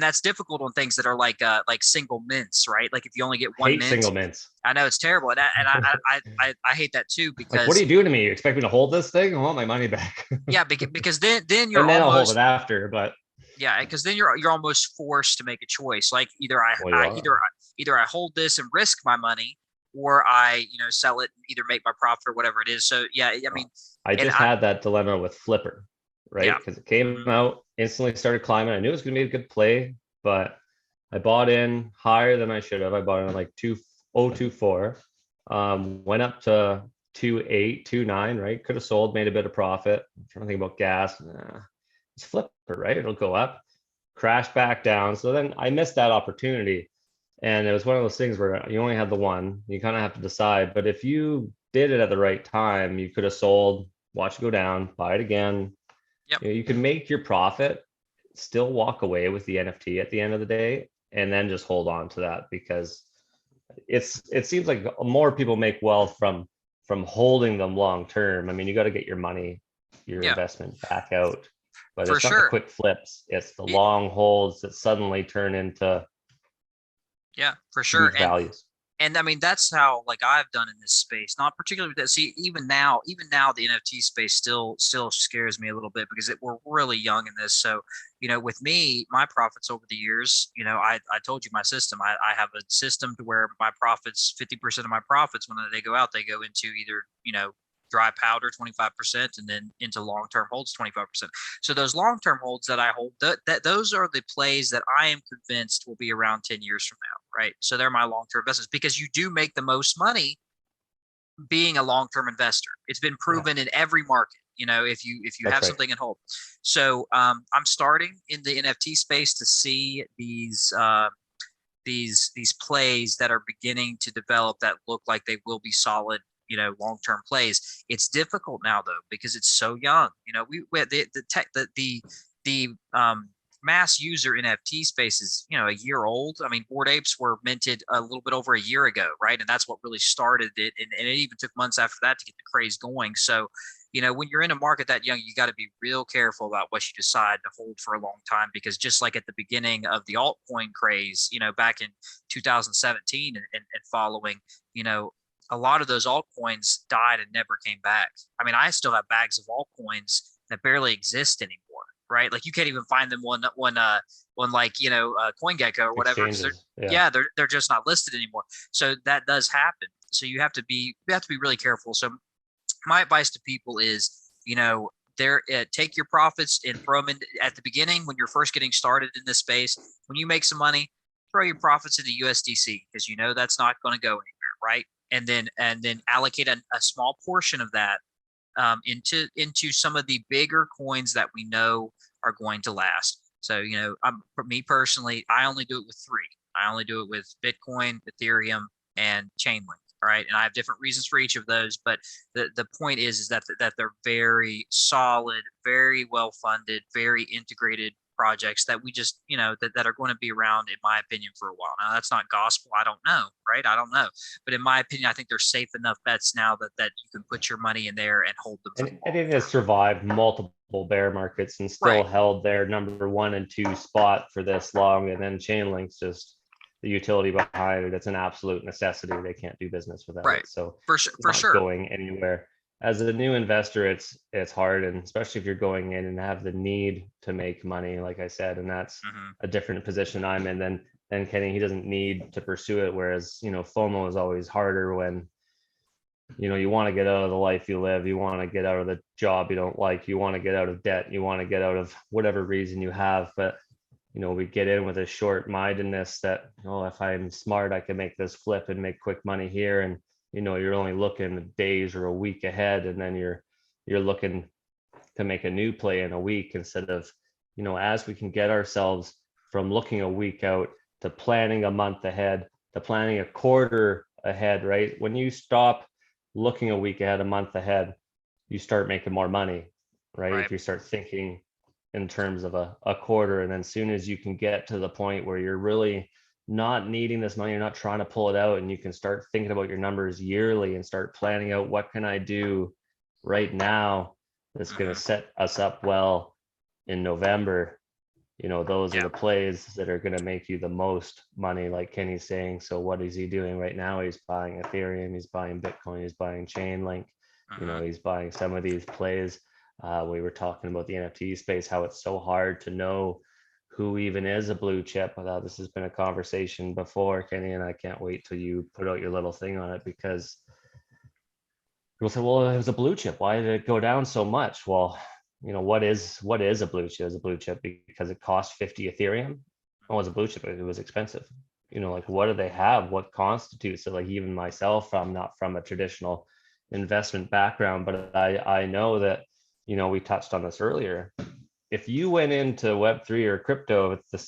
that's difficult on things that are like single mints, right? Like if you only get one Hate mint, single mints. I know it's terrible, and I hate that too, Like, what are because you doing to me? You expect me to hold this thing? I want my money back. yeah, because then you're And then I'll hold it almost, after. But yeah, because then you're almost forced to make a choice. Like either I, well, you I are. either I hold this and risk my money, or I sell it and either make my profit or whatever it is. So yeah, I mean, I and just had that dilemma with Flipper, right? yeah. Because it came Mhm. out, instantly started climbing. I knew it was going to be a good play, but I bought in higher than I should have. I bought in like 2024, went up to 28, 29, right? Could have sold, made a bit of profit. I'm trying to think about gas. Nah, it's Flipper, right? It'll go up, crash back down. So then I missed that opportunity. And it was one of those things where you only had the one. You kind of have to decide. But if you did it at the right time, you could have sold, watch it go down, buy it again. Yep. You can make your profit, still walk away with the NFT at the end of the day, and then just hold on to that, because it seems like more people make wealth from holding them long term. I mean, you got to get your money, your Yeah, investment back out, but for it's not the sure. quick flips. It's the It, long holds that suddenly turn into yeah, for sure. huge values. And I mean, that's how, like, I've done in this space, not particularly with that. See, even now the NFT space still scares me a little bit, because we're really young in this. So, with me, my profits over the years, I told you my system. I have a system to where my profits, 50% of my profits, when they go out, they go into either, dry powder 25%, and then into long-term holds 25%. So those long-term holds that I hold, those are the plays that I am convinced will be around 10 years from now, right? So they're my long-term investments, because you do make the most money being a long-term investor. It's been Yeah, proven in every market. If you that's have right. something in hold. So I'm starting in the NFT space to see these plays that are beginning to develop that look like they will be solid, long-term plays. It's difficult now though, because it's so young. We the tech the mass user NFT space is, a year old. I mean, Bored Apes were minted a little bit over a year ago, right? And that's what really started it. And it even took months after that to get the craze going. So, when you're in a market that young, you got to be real careful about what you decide to hold for a long time, because just like at the beginning of the altcoin craze, back in 2017 and following, a lot of those altcoins died and never came back. I mean, I still have bags of altcoins that barely exist anymore, right? Like you can't even find them on like CoinGecko or whatever. Exchanges. Yeah, they're just not listed anymore. So that does happen. So you have to be really careful. So my advice to people is, take your profits and throw them in at the beginning when you're first getting started in this space. When you make some money, throw your profits into USDC because that's not going to go anywhere, right? And then allocate a small portion of that into some of the bigger coins that we know are going to last. So for me personally, I only do it with three. I only do it with Bitcoin, Ethereum, and Chainlink. All right, and I have different reasons for each of those, but the point is that they're very solid, very well funded, very integrated projects that we just that are going to be around, in my opinion, for a while. Now that's not gospel. I don't know, right? I don't know, but in my opinion, I think they're safe enough bets now that you can put your money in there and hold them. And it has survived multiple bear markets and still held their number 1 and 2 spot for this long. And then Chainlink's just the utility behind it. It's an absolute necessity. They can't do business without it. So for sure, going anywhere. As a new investor, it's hard, and especially if you're going in and have the need to make money, like I said, and that's a different position I'm in than Kenny. He doesn't need to pursue it, whereas FOMO is always harder when you want to get out of the life you live, you want to get out of the job you don't like, you want to get out of debt, you want to get out of whatever reason you have, but we get in with a short-mindedness that, if I'm smart, I can make this flip and make quick money here. And, you're only looking days or a week ahead. And then you're looking to make a new play in a week instead of, as we can get ourselves from looking a week out to planning a month ahead, to planning a quarter ahead, right? When you stop looking a week ahead, a month ahead, you start making more money, right? If you start thinking in terms of a quarter, and then as soon as you can get to the point where you're really not needing this money, you're not trying to pull it out, and you can start thinking about your numbers yearly and start planning out, what can I do right now that's going to set us up well in November. Those are the plays that are going to make you the most money, like Kenny's saying. So what is he doing right now? He's buying Ethereum, he's buying Bitcoin, he's buying Chainlink, he's buying some of these plays. We were talking about the NFT space, how it's so hard to know who even is a blue chip. This has been a conversation before, Kenny, and I can't wait till you put out your little thing on it, because people say, well, it was a blue chip, why did it go down so much? Well, what is a blue chip? Is a blue chip because it cost 50 Ethereum? Oh, it's a blue chip, it was expensive. Like, what do they have? What constitutes it? Like, even myself, I'm not from a traditional investment background, but I know that, we touched on this earlier. If you went into Web3 or crypto, it's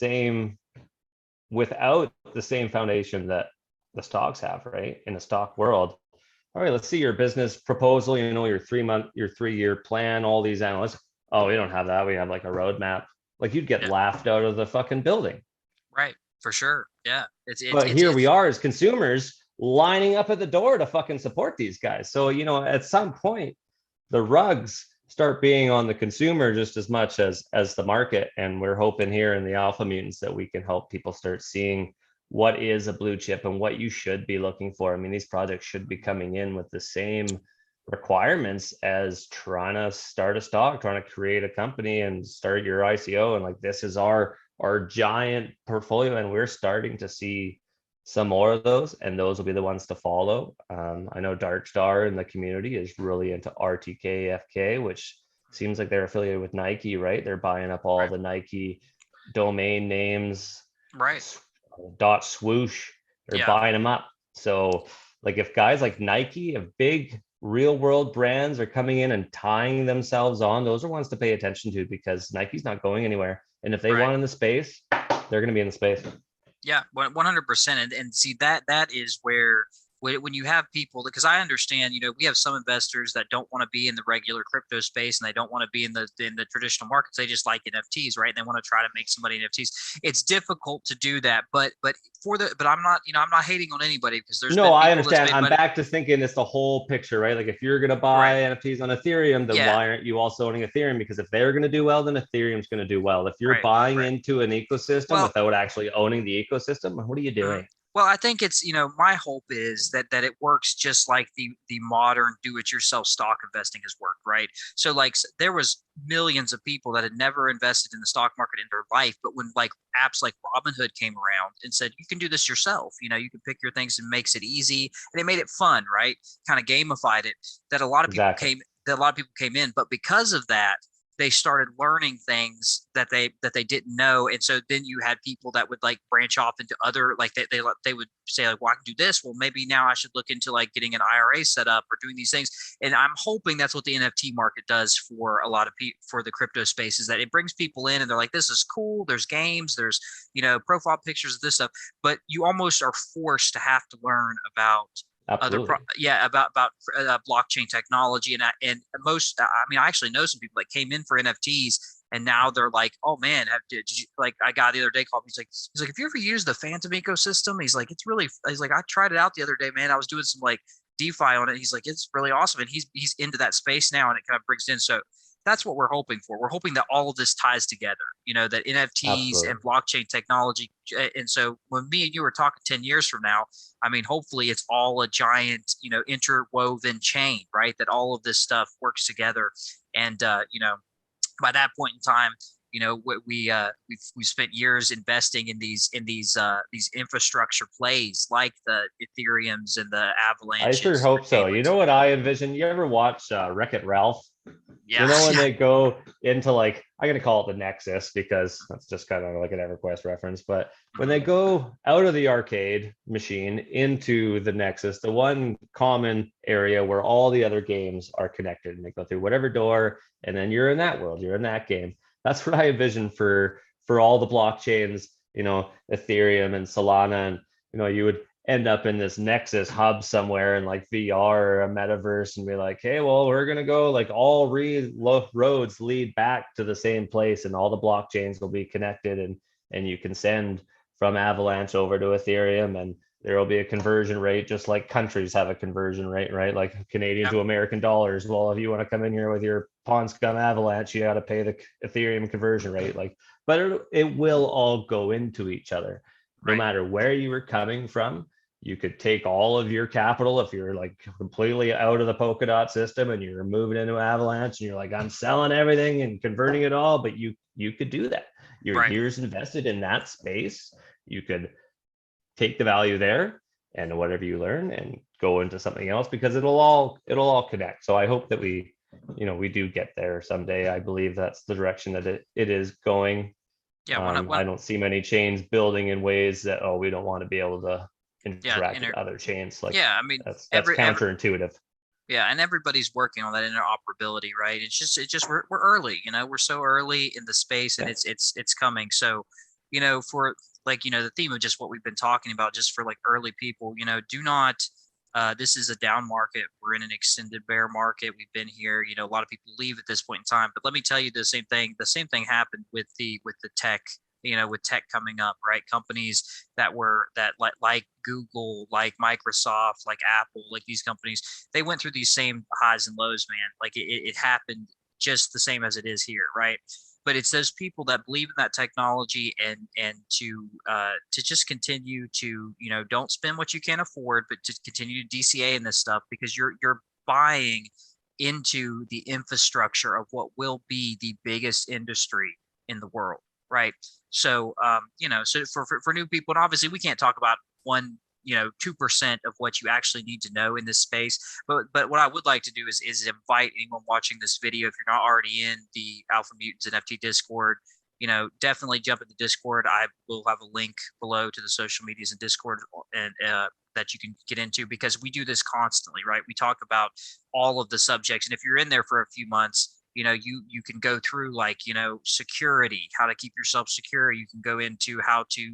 without the same foundation that the stocks have, right? In a stock world. All right, let's see your business proposal, your 3-year plan, all these analysts. Oh, we don't have that. We have like a roadmap. Like, you'd get laughed out of the fucking building. Right. For sure. Yeah. But here we are as consumers lining up at the door to fucking support these guys. So, at some point, the rugs start being on the consumer just as much as the market. And we're hoping here in the Alpha Mutants that we can help people start seeing what is a blue chip and what you should be looking for. I mean, these projects should be coming in with the same requirements as trying to start a stock, trying to create a company and start your ICO. And like, this is our giant portfolio, and we're starting to see some more of those, and those will be the ones to follow. I know Darkstar in the community is really into RTK FK, which seems like they're affiliated with Nike, right? They're buying up all the Nike domain names, right? Dot swoosh, they're buying them up. So like, if guys like Nike, if big real world brands are coming in and tying themselves on, those are ones to pay attention to, because Nike's not going anywhere. And if they want in the space, they're going to be in the space. Yeah, 100%. And see, that is where when you have people, because I understand, we have some investors that don't want to be in the regular crypto space, and they don't want to be in the traditional markets. They just like NFTs, right? And they want to try to make some money in NFTs. It's difficult to do that, but I'm not, I'm not hating on anybody, because there's I understand. I'm back to thinking it's the whole picture, right? Like, if you're going to buy NFTs on Ethereum, then why aren't you also owning Ethereum? Because if they're going to do well, then Ethereum's going to do well. If you're buying into an ecosystem without actually owning the ecosystem, what are you doing? Well, I think it's, my hope is that it works just like the modern do-it-yourself stock investing has worked, right? So like there was millions of people that had never invested in the stock market in their life, but when like apps like Robinhood came around and said you can do this yourself, you can pick your things and makes it easy, and it made it fun, right? Kind of gamified it. That a lot of people Exactly. came that a lot of people came in, but because of that, they started learning things that they didn't know, and so then you had people that would like branch off into other, like they would say like, well, I can do this, well maybe now I should look into like getting an IRA set up or doing these things. And I'm hoping that's what the NFT market does for a lot of people, for the crypto space, is that it brings people in and they're like, this is cool, there's games, there's profile pictures of this stuff, but you almost are forced to have to learn about Absolutely. about blockchain technology. And most, I mean, I actually know some people that came in for NFTs and now they're like, oh man, did you, like, I got the other day called me, he's like, if you ever use the Phantom ecosystem, he's like, it's really, he's like, I tried it out the other day, man, I was doing some like DeFi on it, he's like, it's really awesome, and he's into that space now, and it kind of brings in. So that's what we're hoping for. We're hoping that all of this ties together, that NFTs and Absolutely. blockchain technology. And so when me and you were talking 10 years from now, I mean, hopefully it's all a giant, interwoven chain, right? That all of this stuff works together. And, by that point in time, we've spent years investing in these infrastructure plays like the Ethereums and the I sure Avalanches and hope the so. You Chainlinks. know what I envision? You ever watch Wreck-It Ralph? Yeah, When yeah, they go into, like, I'm gonna call it the Nexus because that's just kind of like an EverQuest reference, but when they mhm, go out of the arcade machine into the Nexus, the one common area where all the other games are connected, and they go through whatever door, and then you're in that world, you're in that game. That's what I envision for all the blockchains, Ethereum and Solana, and you would end up in this Nexus hub somewhere in like VR or a metaverse and be like, hey, well, we're gonna go, like, all roads lead back to the same place, and all the blockchains will be connected, and you can send from Avalanche over to Ethereum, and there will be a conversion rate, just like countries have a conversion rate, right? Like Canadian yeah, to American dollars. Well, if you want to come in here with your Pawn Scum Avalanche, you got to pay the Ethereum conversion rate. Like, but it will all go into each other, no right, matter where you were coming from. You could take all of your capital if you're like completely out of the Polkadot system and you're moving into Avalanche and you're like, I'm selling everything and converting it all, but you could do that. Your right. years invested in that space, you could take the value there and whatever you learn and go into something else, because it'll all connect. So I hope that we do get there someday. I believe that's the direction that it is going. Yeah, I don't see many chains building in ways that, oh, we don't want to be able to yeah, interact with other chains. Like, yeah. I mean, that's counterintuitive. yeah, and everybody's working on that interoperability, right? It's just we're early, we're so early in the space, and Yeah. it's coming. So, for like, the theme of just what we've been talking about, just for like early people, do not. This is a down market. We're in an extended bear market. We've been here. A lot of people leave at this point in time. But let me tell you the same thing. The same thing happened with the tech. With tech coming up, right? Companies that like Google, like Microsoft, like Apple, like these companies, they went through these same highs and lows, man. Like it happened just the same as it is here, right? But it's those people that believe in that technology, and to just continue to, don't spend what you can't afford, but to continue to DCA in this stuff, because you're buying into the infrastructure of what will be the biggest industry in the world, right? So, so for new people, and obviously we can't talk about 2% of what you actually need to know in this space. But what I would like to do is invite anyone watching this video, if you're not already in the Alpha Mutants NFT Discord, definitely jump in the Discord. I will have a link below to the social medias and Discord, and that you can get into, because we do this constantly, right? We talk about all of the subjects, and if you're in there for a few months, you can go through, like, security, how to keep yourself secure. You can go into how to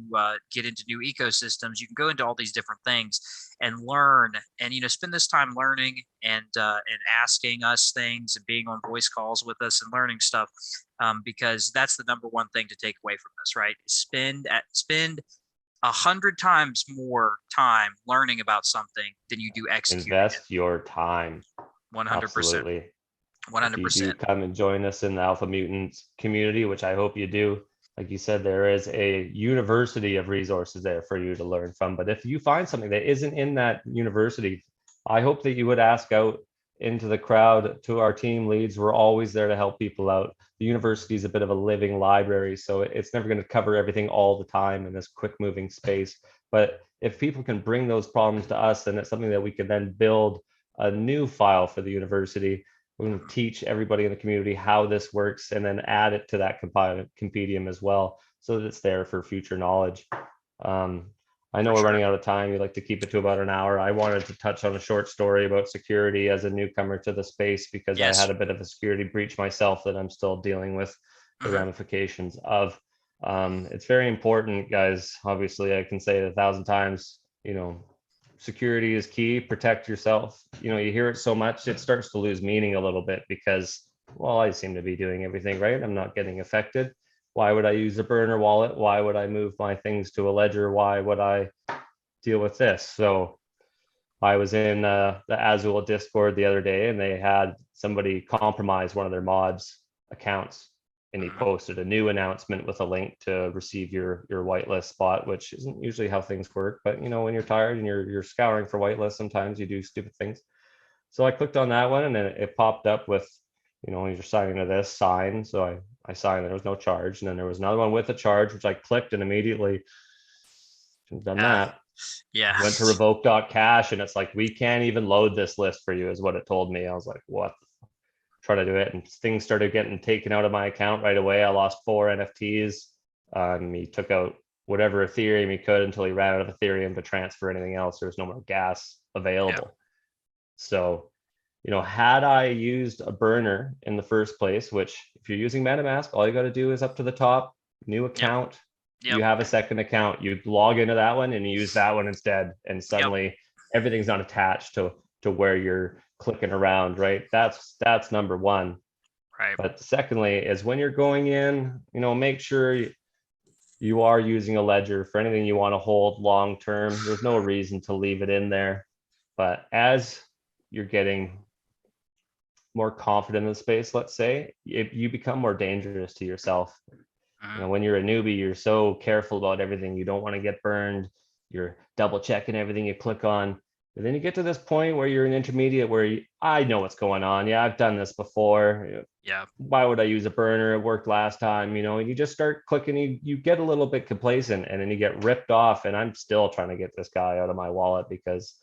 get into new ecosystems. You can go into all these different things and learn, and spend this time learning, and asking us things, and being on voice calls with us and learning stuff, because that's the number one thing to take away from this, right? Spend 100 times more time learning about something than you do executing it. Invest your time. 100%. Absolutely. If you do 100%. come and join us in the Alpha Mutants community, which I hope you do, like you said, there is a university of resources there for you to learn from. But if you find something that isn't in that university, I hope that you would ask out into the crowd to our team leads. We're always there to help people out. The university is a bit of a living library, so it's never going to cover everything all the time in this quick moving space. But if people can bring those problems to us, then it's something that we can then build a new file for the university. We're going to teach everybody in the community how this works and then add it to that compendium as well, so that it's there for future knowledge. I know For we're sure. running out of time. We like to keep it to about an hour. I wanted to touch on a short story about security as a newcomer to the space, because I had Yes. a bit of a security breach myself that I'm still dealing with the Hmm. ramifications of. It's very important, guys. Obviously, I can say it 1,000 times, security is key. Protect yourself. You hear it so much, it starts to lose meaning a little bit because, well, I seem to be doing everything right. I'm not getting affected. Why would I use a burner wallet? Why would I move my things to a ledger? Why would I deal with this? So I was in the Azul Discord the other day, and they had somebody compromise one of their mods' accounts, and he Hmm. posted a new announcement with a link to receive your whitelist spot, which isn't usually how things work. But when you're tired and you're scouring for whitelist, sometimes you do stupid things. So I clicked on that one, and then it popped up with, you're signing to this, sign. So I signed. There was no charge, and then there was another one with a charge, which I clicked, and immediately done Uh, that. yeah. Went to revoke.cache, and it's like, we can't even load this list for you, is what it told me. I was like, what? Try to do it, and things started getting taken out of my account right away. I lost 4 NFTs. He took out whatever Ethereum he could until he ran out of Ethereum to transfer anything else. There was no more gas Yeah. available. So, had I used a burner in the first place, which if you're using MetaMask, all you got to do is up to the top, new Yep. account. Yep. You have a second account. You log into that one and you use that one instead, and Yep. suddenly everything's not attached to where you're clicking around, right? That's number one. Right. But secondly is when you're going in, make sure you are using a ledger for anything you want to hold long term. There's no reason to leave it in there. But as you're getting more confident in the space, let's say, you become more dangerous to yourself. Hmm. When you're a newbie, you're so careful about everything. You don't want to get burned. You're double checking everything you click on. And then you get to this point where you're an intermediate where I know what's going on. Yeah, I've done this before. Yeah. Why would I use a burner? It worked last time, and you just start clicking, you get a little bit complacent, and then you get ripped off. And I'm still trying to get this guy out of my wallet because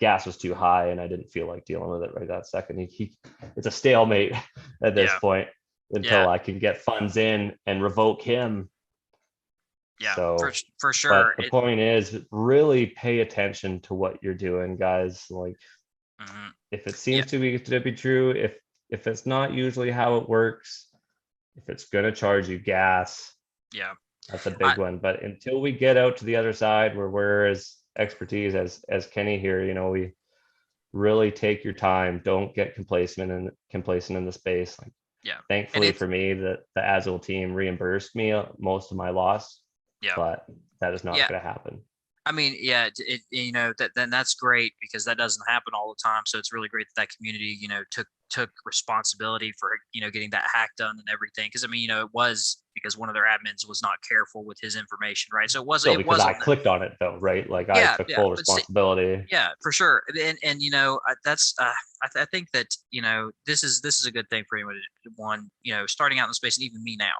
gas was too high and I didn't feel like dealing with it right that second. It's a stalemate at this Yeah. point Yeah. until I can get funds in and revoke him. Yeah. For So, for but sure. the point is, really pay attention to what you're doing, guys. Like, Mhm. if it Yeah. seems to be true, if it's not usually how it works, if it's gonna charge you gas, Yeah. that's a I big one. But until we get out to the other side where we're as expertise as Kenny here, we really take your time. Don't get complacent in the space. Like, yeah. And thankfully it's for me, the Agile team reimbursed me most of my loss, yeah. but that is not Yeah. going to happen. I mean, yeah, that then that's great because that doesn't happen all the time. So it's really great that that community, took responsibility for getting that hack done and everything. Because I mean, it was because one of their admins was not careful with his information, right? So it was Still, it because was I on the clicked on it though, right? Like, I yeah, took yeah, full but see, responsibility. yeah, for sure. And that's I think that this is a good thing for anyone. One, starting out in the space, and even me now,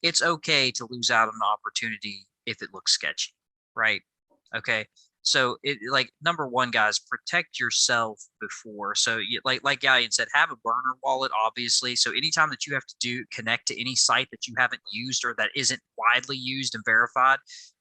it's okay to lose out on an opportunity if it looks sketchy, right? Okay. So it like number one, guys, protect yourself before. So like Gallion said, have a burner wallet, obviously. So anytime that you have to connect to any site that you haven't used or that isn't widely used and verified,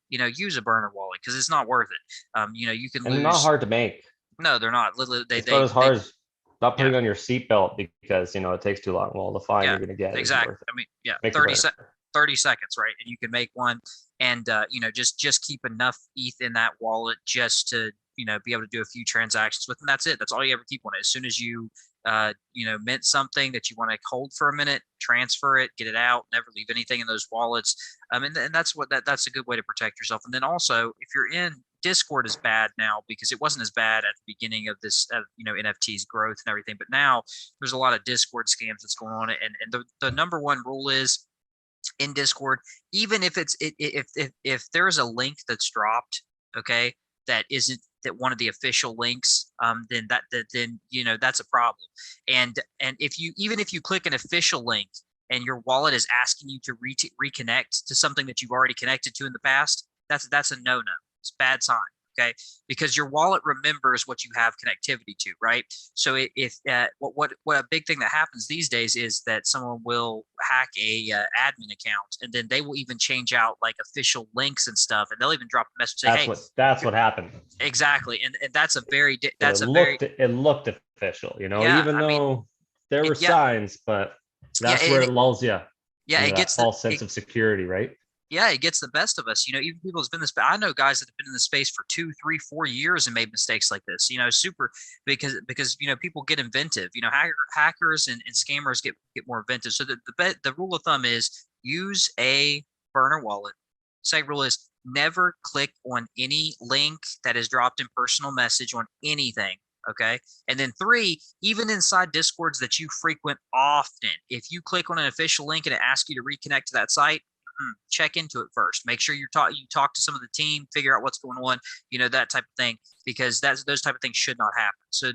use a burner wallet because it's not worth it. You can And not lose. hard to make. No, they're not. Literally, It's about as they hard as not yeah, putting on your seatbelt because it takes too long. Well, the fine yeah, you're going to get isn't exactly. worth it. I mean, yeah, Make your burner. 30 seconds, right? And you can make one, and just keep enough ETH in that wallet just to be able to do a few transactions with, and that's it. That's all you ever keep on it. As soon as you mint something that you want to hold for a minute, transfer it, get it out, never leave anything in those wallets. And that's that's a good way to protect yourself. And then also, if you're in Discord is bad now because it wasn't as bad at the beginning of this, NFTs growth and everything. But now there's a lot of Discord scams that's going on, and the number one rule is in Discord, even if it's if there is a link that's dropped, okay, that isn't that one of the official links, then then that's a problem. And if you even if you click an official link and your wallet is asking you to reconnect to something that you've already connected to in the past, that's a no no. It's a bad sign. Okay, because your wallet remembers what you have connectivity to, right? So if what a big thing that happens these days is that someone will hack a admin account, and then they will even change out like official links and stuff, and they'll even drop a message say, That's "Hey, what happened. exactly," and that's a very So that's a very it looked official, yeah. even I mean, though there were yeah, signs, but yeah, that's where it lulls you yeah, into it that gets the false sense of security, right? yeah, it gets the best of us. Even people who's been in this. I know guys that have been in the space for 2, 3, 4 years and made mistakes like this. Super because people get inventive. Hackers and scammers get more inventive. So the rule of thumb is use a burner wallet. Second rule is never click on any link that is dropped in personal message on anything. Okay. And then three, even inside discords that you frequent often, if you click on an official link and it asks you to reconnect to that site, check into it first. Make sure you talk to some of the team, figure out what's going on, that type of thing, because those type of things should not happen. So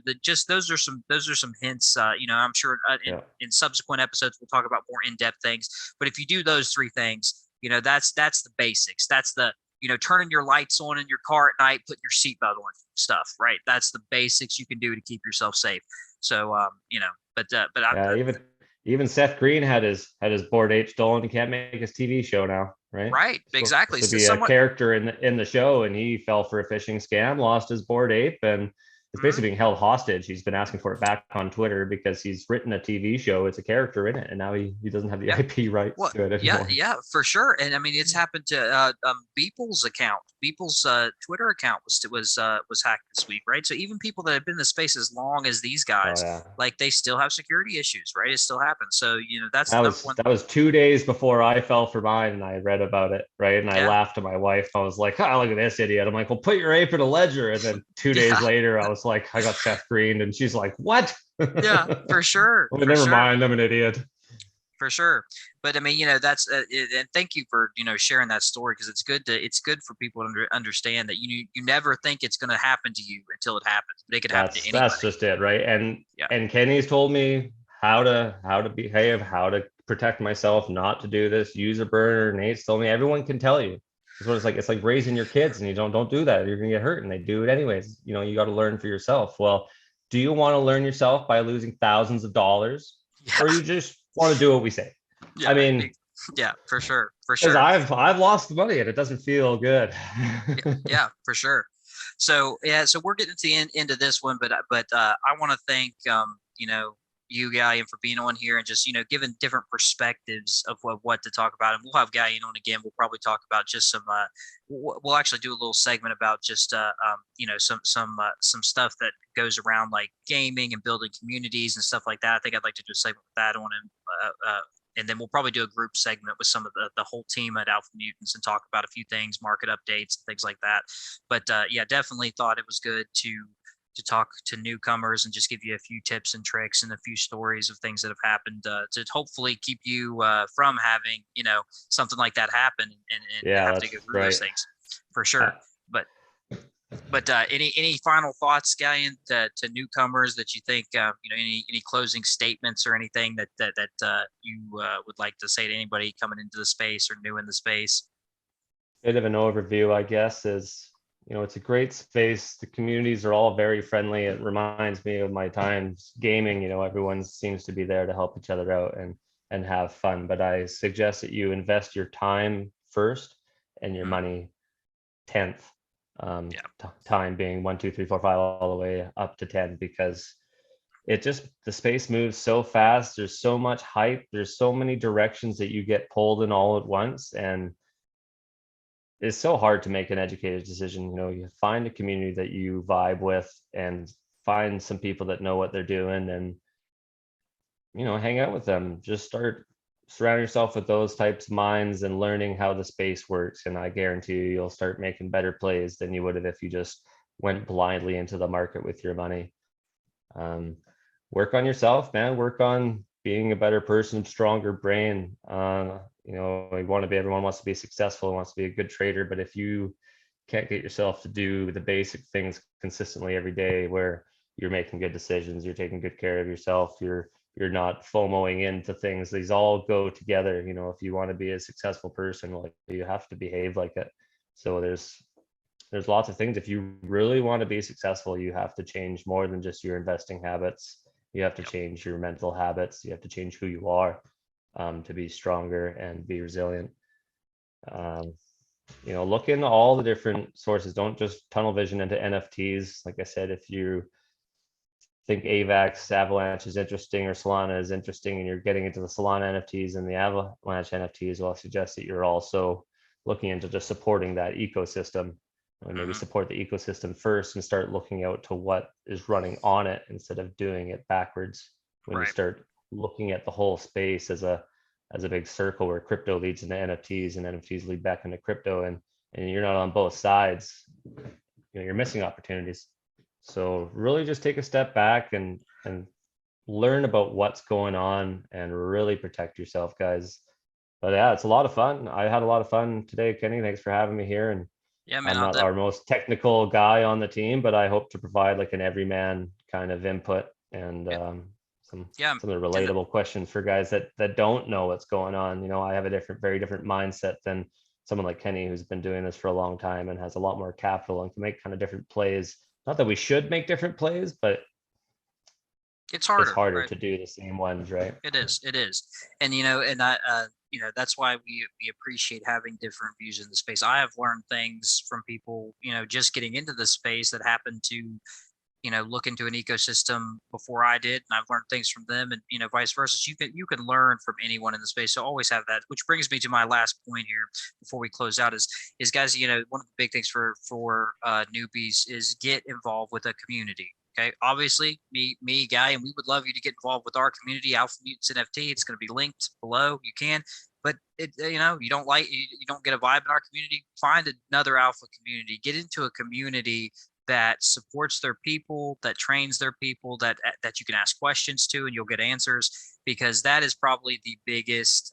those are some hints. I'm sure Yeah. in subsequent episodes we'll talk about more in-depth things. But if you do those three things, that's the basics. That's the turning your lights on in your car at night, putting your seatbelt on, stuff, right? That's the basics you can do to keep yourself safe. So but Yeah, even Seth Green had his board ape stolen. He can't make his TV show now, right? right, Supposed exactly. to So be a somewhat. character in the show, and he fell for a phishing scam, lost his board ape, and is Mhm. basically being held hostage. He's been asking for it back on Twitter because he's written a TV show. It's a character in it, and now he doesn't have the Yeah. IP rights Well, to it yeah, anymore. yeah, for sure. And I mean, it's happened to Beeple's account. Beeple's Twitter account was hacked this week, right? So even people that have been in the space as long as these Oh guys, yeah. like they still have security issues, right? It still happens. So that's That the number was one. 2 days before I fell for mine, and I read about it, right? And I Yeah, laughed to my wife. I was like, "Oh, look at this idiot!" I'm like, "Well, put your ape in a ledger." And then 2 days yeah, later, I was like, "I got Seth Green," and she's like, "What?" yeah, for sure, Well, for never sure. mind. I'm an idiot. For sure. But I mean, that's and thank you for sharing that story, because it's good for people to understand that you never think it's going to happen to you until it happens, but it could happen to That's anybody. just it, right? Yeah, And Kenny's told me how to behave, how to protect myself, not to do this. Use a burner. Nate's told me everyone can tell you. That's what it's like. It's like raising your kids, and you don't do that. You're gonna get hurt, and they do it anyways. You got to learn for yourself. Well, do you want to learn yourself by losing thousands of dollars, yeah, or you just want to do what we say? I yeah, mean, yeah, for sure, for because sure. I've lost money and it doesn't feel good. Yeah, yeah, for sure. So yeah, so we're getting to the end of this one, but I want to thank you, Gallion, for being on here and just giving different perspectives of what to talk about. And we'll have Gallion on again. We'll probably talk about just some. We'll actually do a little segment about just some stuff that goes around like gaming and building communities and stuff like that. I think I'd like to do a segment with that on him. And then we'll probably do a group segment with some of the whole team at Alpha Mutants and talk about a few things, market updates, things like that. But yeah, definitely thought it was good to talk to newcomers and just give you a few tips and tricks and a few stories of things that have happened to hopefully keep you from having something like that happen and Yeah, have to that's go through those right. things for sure. Uh, But any final thoughts, Gallion, to newcomers that you think any closing statements or anything that you would like to say to anybody coming into the space or new in the space? Bit of an overview, I guess, is it's a great space. The communities are all very friendly. It reminds me of my times gaming. Everyone seems to be there to help each other out and have fun. But I suggest that you invest your time first and your Mm, money 10th. yeah, Time being 1, 2, 3, 4, 5, all the way up to 10, because the space moves so fast. There's so much hype. There's so many directions that you get pulled in all at once, and it's so hard to make an educated decision. You find a community that you vibe with and find some people that know what they're doing, and hang out with them. Just start surround yourself with those types of minds and learning how the space works, and I guarantee you'll start making better plays than you would have if you just went blindly into the market with your money. um, Work on yourself, man. Work on being a better person, stronger brain. everyone wants to be successful, wants to be a good trader, but if you can't get yourself to do the basic things consistently every day, where you're making good decisions, you're taking good care of yourself, you're not FOMOing into things. These all go together. If you want to be a successful person, well, you have to behave like it. So there's lots of things. If you really want to be successful, you have to change more than just your investing habits. You have to change your mental habits. You have to change who you are, to be stronger and be resilient. Look into all the different sources. Don't just tunnel vision into NFTs. Like I said, if you think AVAX Avalanche is interesting or Solana is interesting and you're getting into the Solana NFTs and the Avalanche NFTs, well, I suggest that you're also looking into just supporting that ecosystem. Maybe support the ecosystem first and start looking out to what is running on it instead of doing it backwards. When you start looking at the whole space as a big circle where crypto leads into NFTs and NFTs lead back into crypto, and you're not on both sides, you're missing opportunities. So really just take a step back and learn about what's going on and really protect yourself, guys. But yeah, it's a lot of fun. I had a lot of fun today, Kenny. Thanks for having me here. And yeah, man, I'm not our most technical guy on the team, but I hope to provide like an everyman kind of input and some of the relatable questions for guys that don't know what's going on. I have a very different mindset than someone like Kenny, who's been doing this for a long time and has a lot more capital and can make kind of different plays. Not that we should make different plays, but it's harder to do the same ones, right? It is. And that's why we appreciate having different views in the space. I have learned things from people, just getting into the space that happened to, look into an ecosystem before I did, and I've learned things from them, and vice versa. So you can learn from anyone in the space. So always have that. Which brings me to my last point here before we close out is guys, one of the big things for newbies is get involved with a community. Okay, obviously, me, Guy, and we would love you to get involved with our community, Alpha Mutants NFT. It's going to be linked below. You can, but you don't get a vibe in our community. Find another Alpha community. Get into a community that supports their people, that trains their people, that you can ask questions to, and you'll get answers. Because that is probably the biggest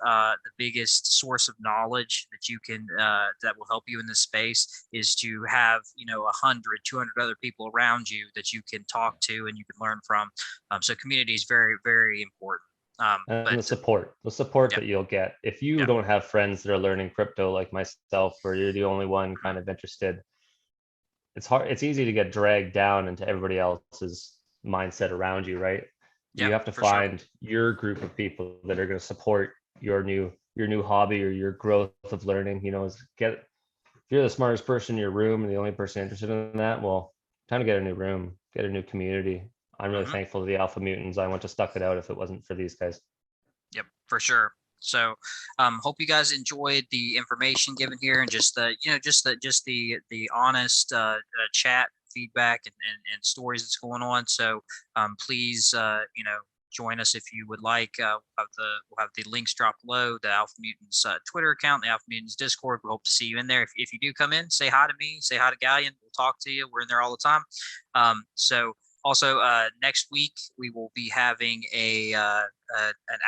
source of knowledge that you can that will help you in this space, is to have 100, 200 other people around you that you can talk to and you can learn from. So community is very, very important. And the support that you'll get if you don't have friends that are learning crypto like myself, or you're the only one kind of interested. It's easy to get dragged down into everybody else's mindset around you, right? You have to find your group of people that are going to support your new hobby or your growth of learning. If you're the smartest person in your room and the only person interested in that, well, time to get a new room, get a new community. I'm really thankful to the Alpha Mutants. I wouldn't have stuck it out if it wasn't for these guys. Yep, for sure. So hope you guys enjoyed the information given here, and just the honest chat feedback and stories that's going on. So please join us if you would like. We'll have the links dropped below, the Alpha Mutants Twitter account, the Alpha Mutants Discord. We hope to see you in there. If you do come in, say hi to me, say hi to Galleon. We'll talk to you. We're in there all the time. Also, next week we will be having an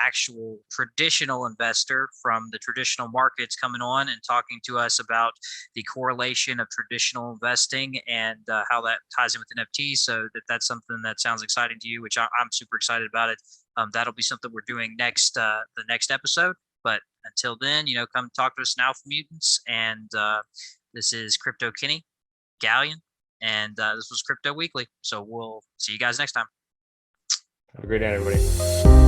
actual traditional investor from the traditional markets coming on and talking to us about the correlation of traditional investing and how that ties in with NFTs. So that's something that sounds exciting to you, which I'm super excited about it. That'll be something we're doing the next episode. But until then, come talk to us in Alpha Mutants. And this is Crypto Kenny, Galleon. And this was Crypto Weekly. So we'll see you guys next time. Have a great day, everybody.